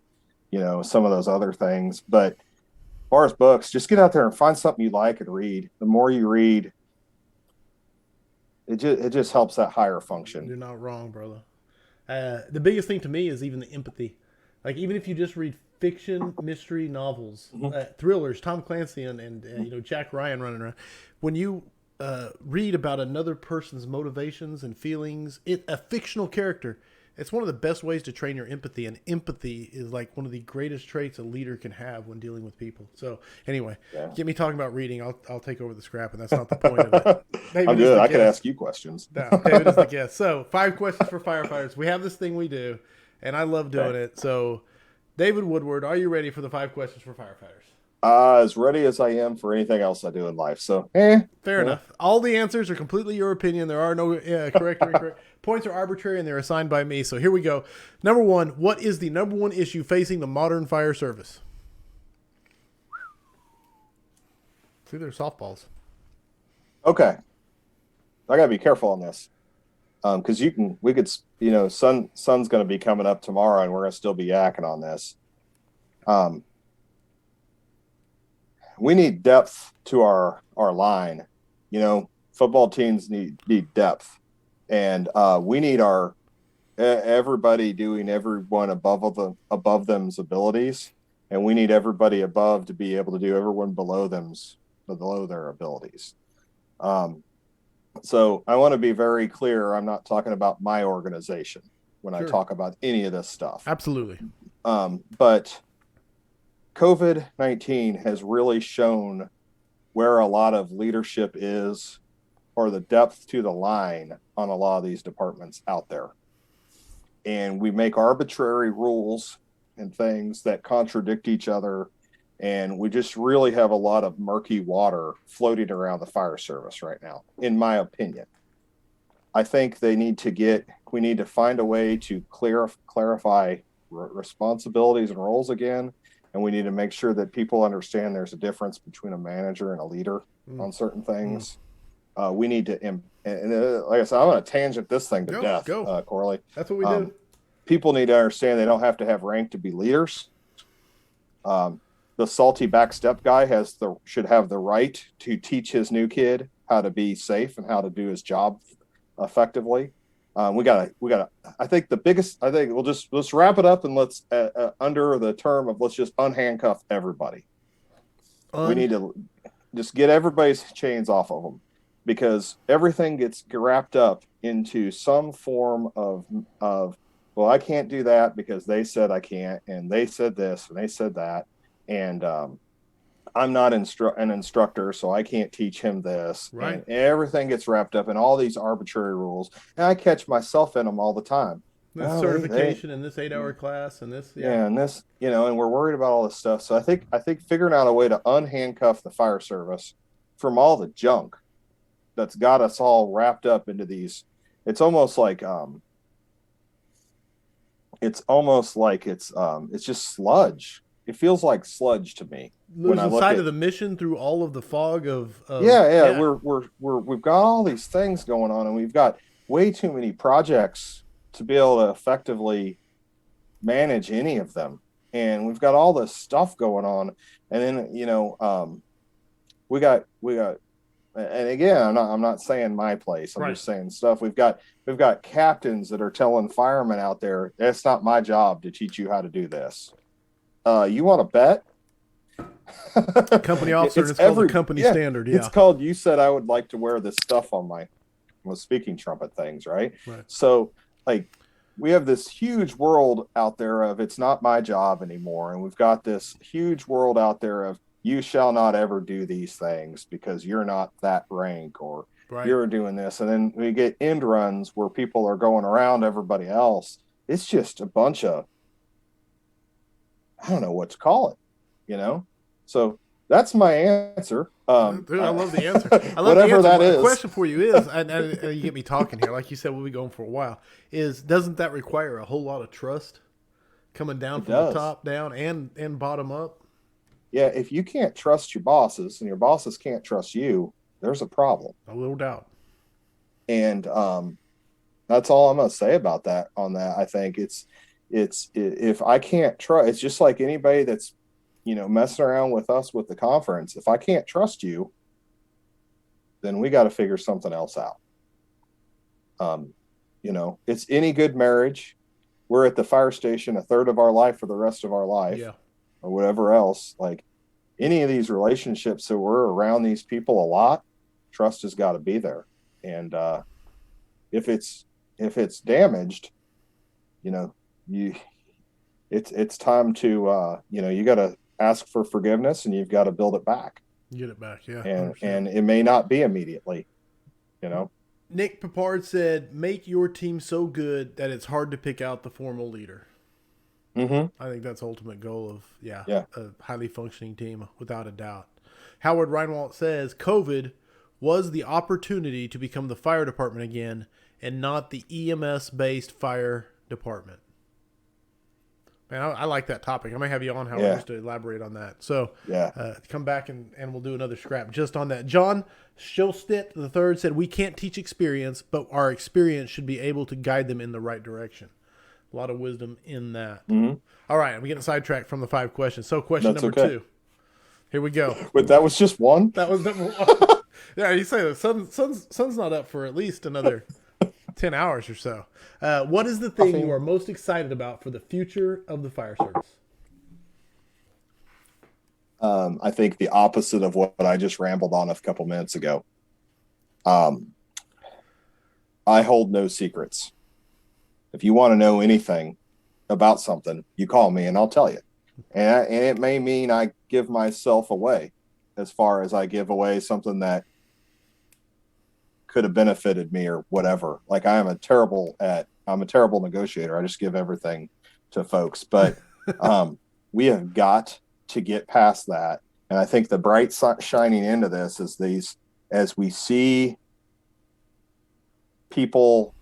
some of those other things. But as far as books, just get out there and find something you like and read. The more you read, it just helps that higher function.
You're not wrong, brother. The biggest thing to me is even the empathy. Like, even if you just read fiction, mystery novels, thrillers, Tom Clancy and Jack Ryan running around, when you read about another person's motivations and feelings, a fictional character, it's one of the best ways to train your empathy. And empathy is like one of the greatest traits a leader can have when dealing with people. So anyway, get me talking about reading. I'll take over the scrap, and that's not the point of it.
I'm good. I could ask you questions.
No, David is the guest. So 5 questions for firefighters. We have this thing we do, and I love doing it. So David Woodward, are you ready for the 5 questions for firefighters?
As ready as I am for anything else I do in life. So,
fair enough. All the answers are completely your opinion. There are no correct or incorrect. Points are arbitrary, and they're assigned by me. So here we go. Number 1, what is the number 1 issue facing the modern fire service? See, they're softballs.
Okay. I gotta be careful on this. Because sun's gonna be coming up tomorrow, and we're gonna still be yakking on this. We need depth to our line. Football teams need depth, and we need everybody doing everyone above them's abilities, and we need everybody above to be able to do everyone below their abilities. So I want to be very clear. I'm not talking about my organization when I talk about any of this stuff.
Absolutely.
But COVID-19 has really shown where a lot of leadership is, or the depth to the line on a lot of these departments out there. And we make arbitrary rules and things that contradict each other. And we just really have a lot of murky water floating around the fire service right now, in my opinion. I think we need to find a way to clarify responsibilities and roles again. And we need to make sure that people understand there's a difference between a manager and a leader on certain things. We need to, like I said, I'm going to tangent this thing to death, Corley.
That's what we do.
People need to understand they don't have to have rank to be leaders. The salty backstep guy should have the right to teach his new kid how to be safe and how to do his job effectively. We gotta. I think let's wrap it up, and let's under the term of let's just unhandcuff everybody. We need to just get everybody's chains off of them, because everything gets wrapped up into some form of well, I can't do that because they said I can't, and they said this and they said that, and I'm not an instructor, so I can't teach him this.
Right.
And everything gets wrapped up in all these arbitrary rules. And I catch myself in them all the time.
This certification in this 8-hour class and this.
Yeah, and this, and we're worried about all this stuff. So I think figuring out a way to unhandcuff the fire service from all the junk that's got us all wrapped up into these. It's almost like it's just sludge. It feels like sludge to me.
Losing sight of the mission through all of the fog of
we've got all these things going on, and we've got way too many projects to be able to effectively manage any of them, and we've got all this stuff going on, and then we got and again, I'm not saying my place, I'm just saying stuff. We've got captains that are telling firemen out there, it's not my job to teach you how to do this. You want to bet?
Company officer, it's called the company standard. Yeah.
It's called, you said I would like to wear this stuff on my speaking trumpet things, right? So we have this huge world out there of it's not my job anymore. And we've got this huge world out there of you shall not ever do these things because you're not that rank, or you're doing this. And then we get end runs where people are going around everybody else. It's just a bunch of, I don't know what to call it, So that's my answer.
Dude, I love the answer. I love the
Whatever
answer.
that
My
is.
question for you is, and you get me talking here, like you said, we'll be going for a while, is doesn't that require a whole lot of trust coming down
It
from the
does.
top down and bottom up?
Yeah, if you can't trust your bosses and your bosses can't trust you, there's a problem.
A little doubt.
And that's all I'm going to say about that. On that, I think if I can't trust, it's just like anybody that's messing around with us with the conference. If I can't trust you, then we got to figure something else out. It's any good marriage. We're at the fire station a third of our life for the rest of our life,
Yeah.
or whatever else. Like any of these relationships that we're around these people a lot, trust has got to be there. And if it's damaged, you it's time to you got to ask for forgiveness and you've got to build it back.
Get it back, yeah.
And it may not be immediately.
Nick Papard said, "Make your team so good that it's hard to pick out the formal leader."
Mm-hmm.
I think that's the ultimate goal of
Yeah.
a highly functioning team, without a doubt. Howard Reinwald says, "COVID was the opportunity to become the fire department again and not the EMS-based fire department." Man, I like that topic. I may have you on, Howard, just to elaborate on that. So come back and we'll do another scrap just on that. John Schilstedt III said, "We can't teach experience, but our experience should be able to guide them in the right direction." A lot of wisdom in that.
Mm-hmm.
All right, I'm getting sidetracked from the 5 questions. So question number 2. Here we go.
But that was just one?
That was number 1. Yeah, you say the sun's not up for at least another 10 hours or so. What is the thing you are most excited about for the future of the fire service?
I think the opposite of what I just rambled on a couple minutes ago. I hold no secrets. If you want to know anything about something, you call me and I'll tell you. And it may mean I give myself away, as far as I give away something that could have benefited me or whatever. Like I'm a terrible negotiator. I just give everything to folks, but we have got to get past that. And I think the bright shining into this is as we see people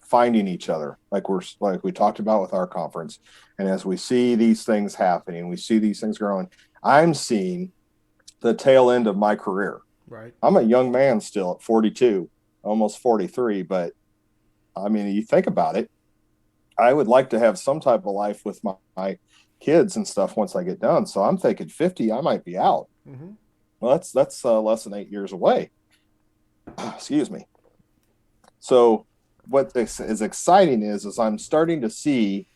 finding each other, like we talked about with our conference, and as we see these things happening, we see these things growing. I'm seeing the tail end of my career.
Right.
I'm a young man still at 42, almost 43, but I mean, you think about it, I would like to have some type of life with my kids and stuff once I get done. So I'm thinking 50, I might be out.
Mm-hmm.
Well, that's less than 8 years away. Excuse me. So what is exciting is I'm starting to see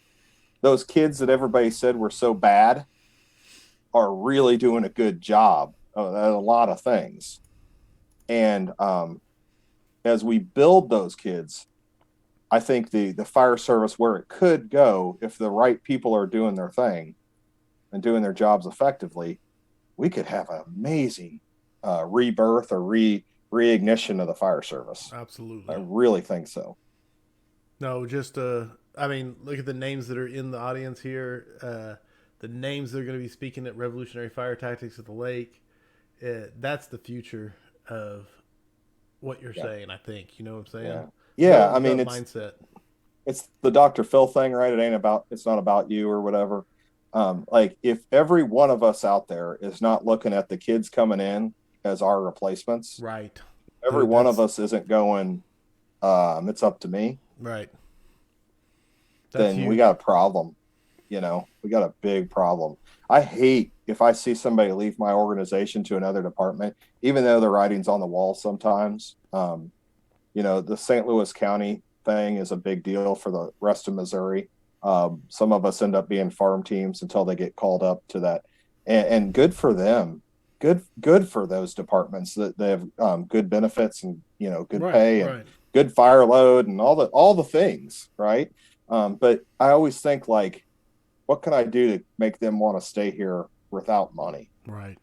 those kids that everybody said were so bad are really doing a good job at a lot of things. And as we build those kids, I think the fire service, where it could go if the right people are doing their thing and doing their jobs effectively, we could have an amazing rebirth or reignition of the fire service.
Absolutely.
I really think so.
No, just I mean, look at the names that are in the audience here. The names that are going to be speaking at Revolutionary Fire Tactics at the Lake. That's the future of what you're saying, I think. You know what I'm saying?
Yeah. I mean,
mindset.
It's the Dr. Phil thing, right? It's not about you or whatever. Like if every one of us out there is not looking at the kids coming in as our replacements,
right?
Every one of us isn't going, it's up to me.
Right.
Then huge. We got a problem. We got a big problem. I hate if I see somebody leave my organization to another department, even though the writing's on the wall sometimes. The St. Louis County thing is a big deal for the rest of Missouri. Some of us end up being farm teams until they get called up to that. And good for them. Good for those departments that they have good benefits and, good pay and good fire load and all the things. Right. But I always think, like, what can I do to make them want to stay here without money?
Right.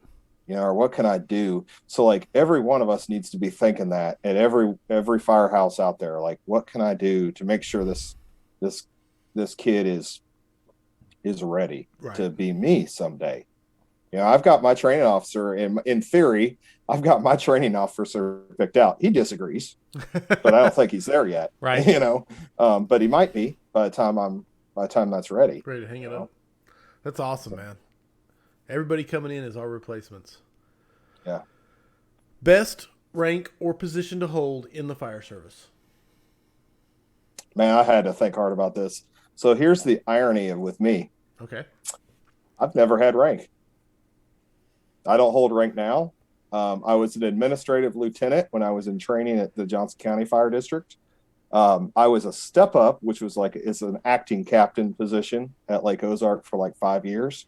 Or what can I do? So, like, every one of us needs to be thinking that at every firehouse out there, like, what can I do to make sure this kid is ready to be me someday? I've got my training officer in theory, I've got my training officer picked out. He disagrees, but I don't think he's there yet.
Right.
But he might be by the time that's ready.
Ready to hang it up. That's awesome, man. Everybody coming in is our replacements.
Yeah.
Best rank or position to hold in the fire service?
Man, I had to think hard about this. So here's the irony with me.
Okay.
I've never had rank. I don't hold rank now. I was an administrative lieutenant when I was in training at the Johnson County Fire District. I was a step up, which was it's an acting captain position at Lake Ozark for like 5 years.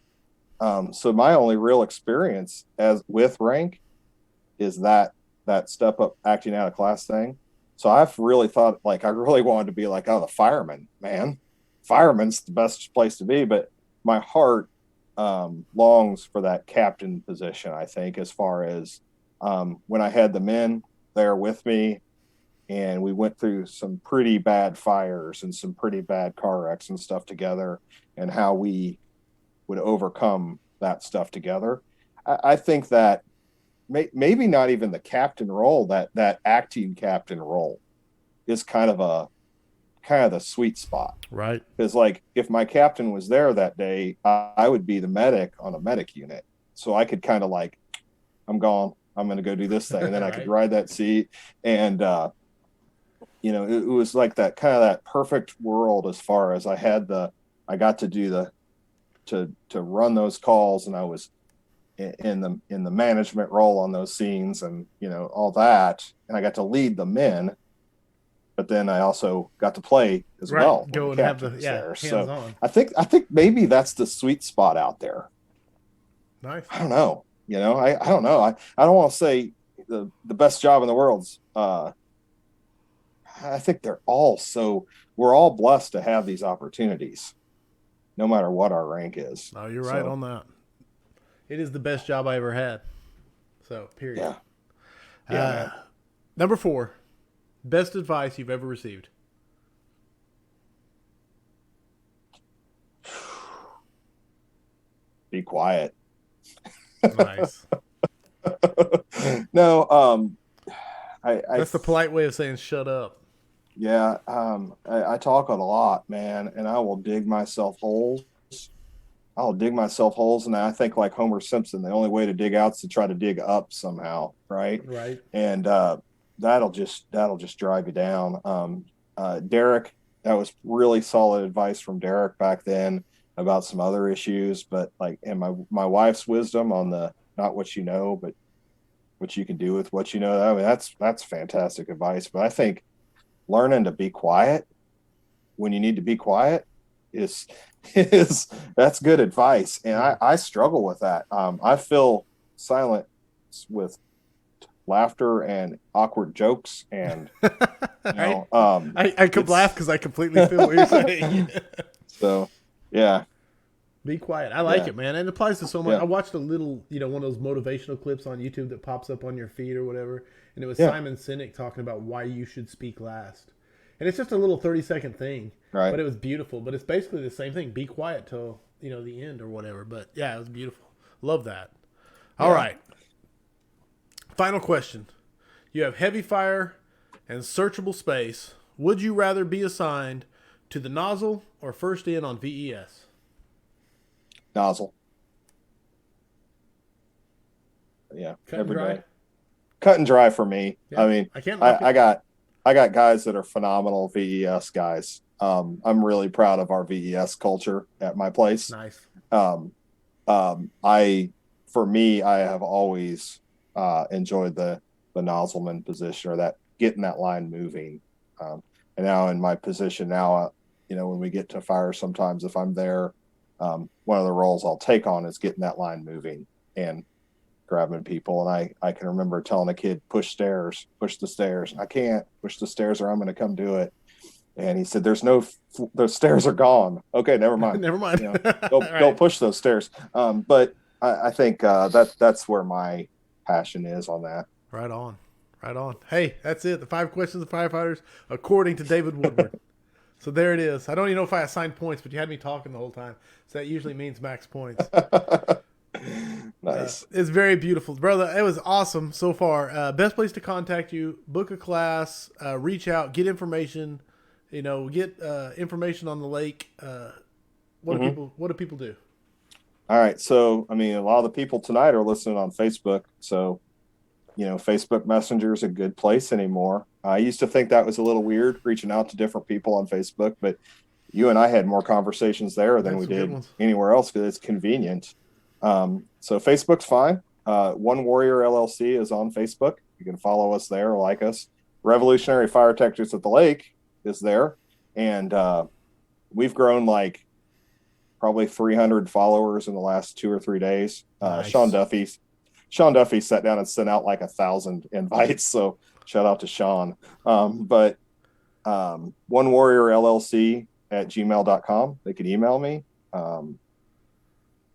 So my only real experience with rank is that step up acting out of class thing. So I've really thought, like, I really wanted to be like, oh, the fireman, man. Fireman's the best place to be. But my heart longs for that captain position, I think, as far as when I had the men there with me and we went through some pretty bad fires and some pretty bad car wrecks and stuff together, and how we would overcome that stuff together. I think that maybe not even the captain role, that acting captain role is kind of the sweet spot.
Right.
Because like if my captain was there that day, I would be the medic on a medic unit. So I could kind of like, I'm gone, I'm going to go do this thing. And then I could ride that seat. And, it was like that kind of that perfect world as far as I got to do to run those calls, and I was in the management role on those scenes, and all that, and I got to lead the men, but then I also got to play as well.
Go and have the hands
so
on.
I think maybe that's the sweet spot out there.
Nice.
I don't know. I don't know. I don't want to say the best job in the world's. I think we're all blessed to have these opportunities, no matter what our rank is.
Oh, you're right on that. It is the best job I ever had. So, period.
Yeah.
Number 4, best advice you've ever received.
Be quiet.
Nice.
No,
that's the polite way of saying shut up.
Yeah, I talk a lot, man, and I will dig myself holes. And I think, like Homer Simpson, the only way to dig out is to try to dig up somehow, right?
Right.
And that'll just drive you down. Derek, that was really solid advice from Derek back then about some other issues, but and my wife's wisdom on the not what you know, but what you can do with what you know. I mean, that's fantastic advice. But I think learning to be quiet when you need to be quiet is that's good advice. And I struggle with that. I fill silence with laughter and awkward jokes, and
I could laugh because I completely feel what you're saying.
So yeah,
be quiet. I like it, man. And it applies to so much.
Yeah.
I watched a little, one of those motivational clips on YouTube that pops up on your feed or whatever, and it was Simon Sinek talking about why you should speak last. And it's just a little 30-second thing,
right?
But it was beautiful. But it's basically the same thing. Be quiet till the end or whatever. But yeah, it was beautiful. Love that. All right. Final question. You have heavy fire and searchable space. Would you rather be assigned to the nozzle or first in on VES?
Nozzle. Yeah,
Cut and dry.
Day. Cut and dry for me. Yeah. I mean, I got guys that are phenomenal VES guys. I'm really proud of our VES culture at my place.
Nice.
I have always enjoyed the nozzleman position, or that getting that line moving. And now in my position now, when we get to fire, sometimes if I'm there, one of the roles I'll take on is getting that line moving and grabbing people. And I can remember telling a kid, push the stairs. I can't push the stairs or I'm going to come do it. And he said, those stairs are gone. Okay, never mind.
Never mind.
Don't push those stairs. But I think that's where my passion is on that.
Right on. Hey, that's it. The 5 questions of firefighters, according to David Woodward. So there it is. I don't even know if I assigned points, but you had me talking the whole time. So that usually means max points.
Nice.
It's very beautiful, brother. It was awesome so far. Best place to contact you: book a class, reach out, get information. Get information on the lake. What do people do?
All right. So, I mean, a lot of the people tonight are listening on Facebook. So, Facebook Messenger is a good place anymore. I used to think that was a little weird reaching out to different people on Facebook, but you and I had more conversations there than we did anywhere else because it's convenient. So Facebook's fine. One Warrior LLC is on Facebook. You can follow us there, like us. Revolutionary Fire Tactics at the Lake is there. And we've grown like probably 300 followers in the last 2 or 3 days.
Nice.
Sean Duffy sat down and sent out like 1,000 invites. So shout out to Sean. But One Warrior LLC at gmail.com. They can email me.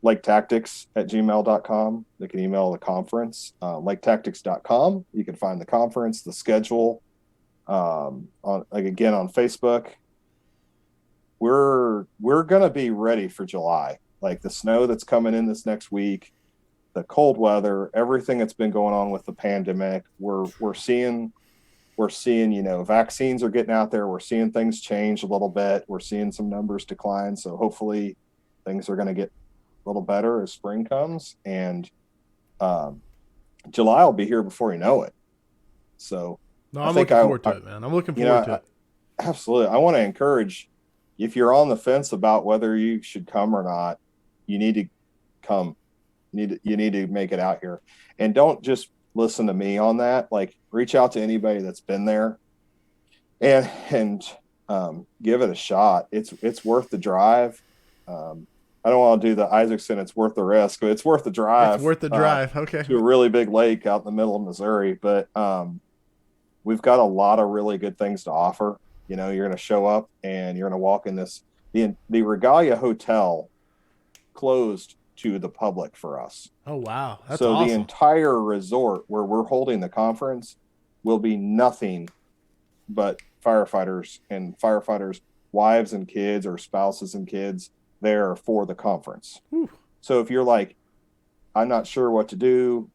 LakeTactics@gmail.com. They can email the conference. LakeTactics.com. You can find the conference, the schedule. On Facebook. We're gonna be ready for July. Like the snow that's coming in this next week, the cold weather, everything that's been going on with the pandemic. We're seeing vaccines are getting out there. We're seeing things change a little bit. We're seeing some numbers decline. So hopefully things are going to get a little better as spring comes, and July will be here before you know it. So
I'm looking forward to it, man. I'm looking forward to it.
Absolutely. I want to encourage, if you're on the fence about whether you should come or not, you need to come. You need to make it out here, and don't just listen to me on that. Like, reach out to anybody that's been there, and give it a shot. It's worth the drive. I don't want to do the Isaacson. It's worth the risk, but it's worth the drive.
It's worth the drive. Okay.
To a really big lake out in the middle of Missouri, but we've got a lot of really good things to offer. You're going to show up and you're going to walk in this. The Regalia Hotel closed to the public for us.
Oh, wow. That's
so
awesome.
The entire resort where we're holding the conference will be nothing but firefighters and firefighters' wives and kids, or spouses and kids, there for the conference.
Whew.
So if you're like, I'm not sure what to do,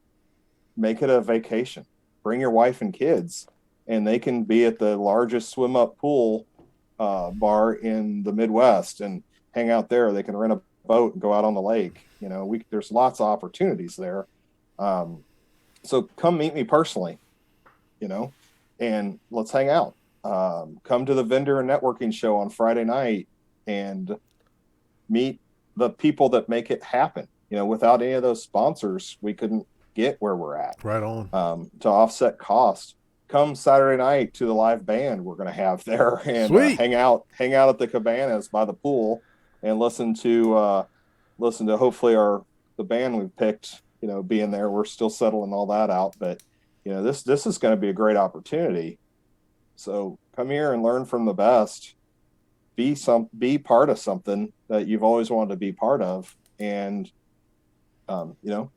make it a vacation. Bring your wife and kids, and they can be at the largest swim up pool bar in the Midwest and hang out there. They can rent a boat and go out on the lake. There's lots of opportunities there. So come meet me personally, and let's hang out. Come to the vendor and networking show on Friday night and meet the people that make it happen. Without any of those sponsors, we couldn't get where we're at.
Right on.
To offset costs. Come Saturday night to the live band we're going to have there, and hang out at the cabanas by the pool and listen to hopefully the band we've picked, being there. We're still settling all that out, but this is going to be a great opportunity. So come here and learn from the best. Be part of something that you've always wanted to be part of, and you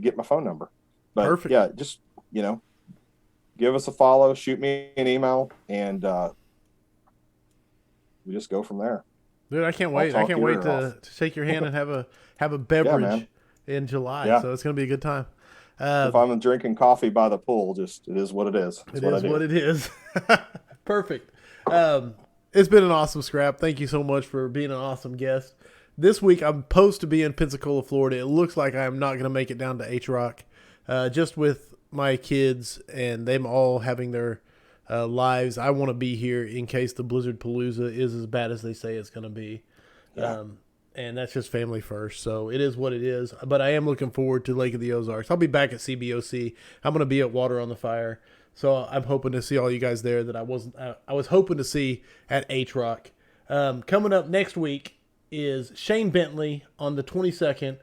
get my phone number. But
perfect.
Yeah, just give us a follow, shoot me an email, and we just go from there.
Dude, I can't wait. I can't wait to shake your hand and have a beverage in July. Yeah. So it's going to be a good time.
If I'm drinking coffee by the pool, it is what it is.
It is what it is. Perfect. It's been an awesome scrap. Thank you so much for being an awesome guest. This week, I'm supposed to be in Pensacola, Florida. It looks like I'm not going to make it down to H-Rock, just with my kids and them all having their lives. I want to be here in case the Blizzard Palooza is as bad as they say it's going to be. Yeah. And that's just family first. So it is what it is. But I am looking forward to Lake of the Ozarks. I'll be back at CBOC. I'm going to be at Water on the Fire. So I'm hoping to see all you guys there that I was hoping to see at H-Rock. Coming up next week is Shane Bentley on the 22nd.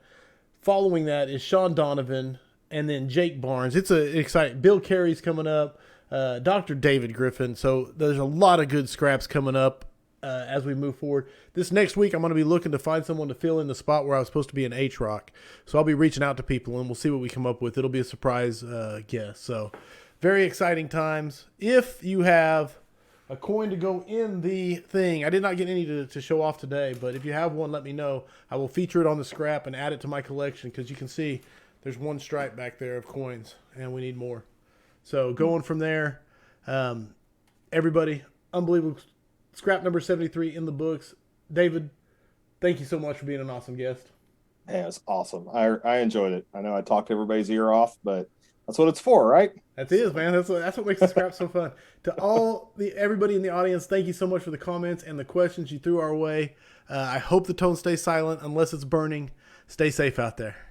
Following that is Sean Donovan and then Jake Barnes. It's exciting. Bill Carey's coming up. Dr. David Griffin. So there's a lot of good scraps coming up as we move forward. This next week, I'm going to be looking to find someone to fill in the spot where I was supposed to be in H-Rock. So I'll be reaching out to people, and we'll see what we come up with. It'll be a surprise guest. So very exciting times. If you have a coin to go in the thing. I did not get any to show off today, but if you have one, let me know. I will feature it on the scrap and add it to my collection because you can see there's one stripe back there of coins, and we need more. So going from there, everybody, unbelievable. Scrap number 73 in the books. David, thank you so much for being an awesome guest.
Yeah, it was awesome. I enjoyed it. I know I talked everybody's ear off, but that's what it's for, right?
That is, man. That's what makes the scrap so fun. To everybody in the audience, thank you so much for the comments and the questions you threw our way. I hope the tone stays silent unless it's burning. Stay safe out there.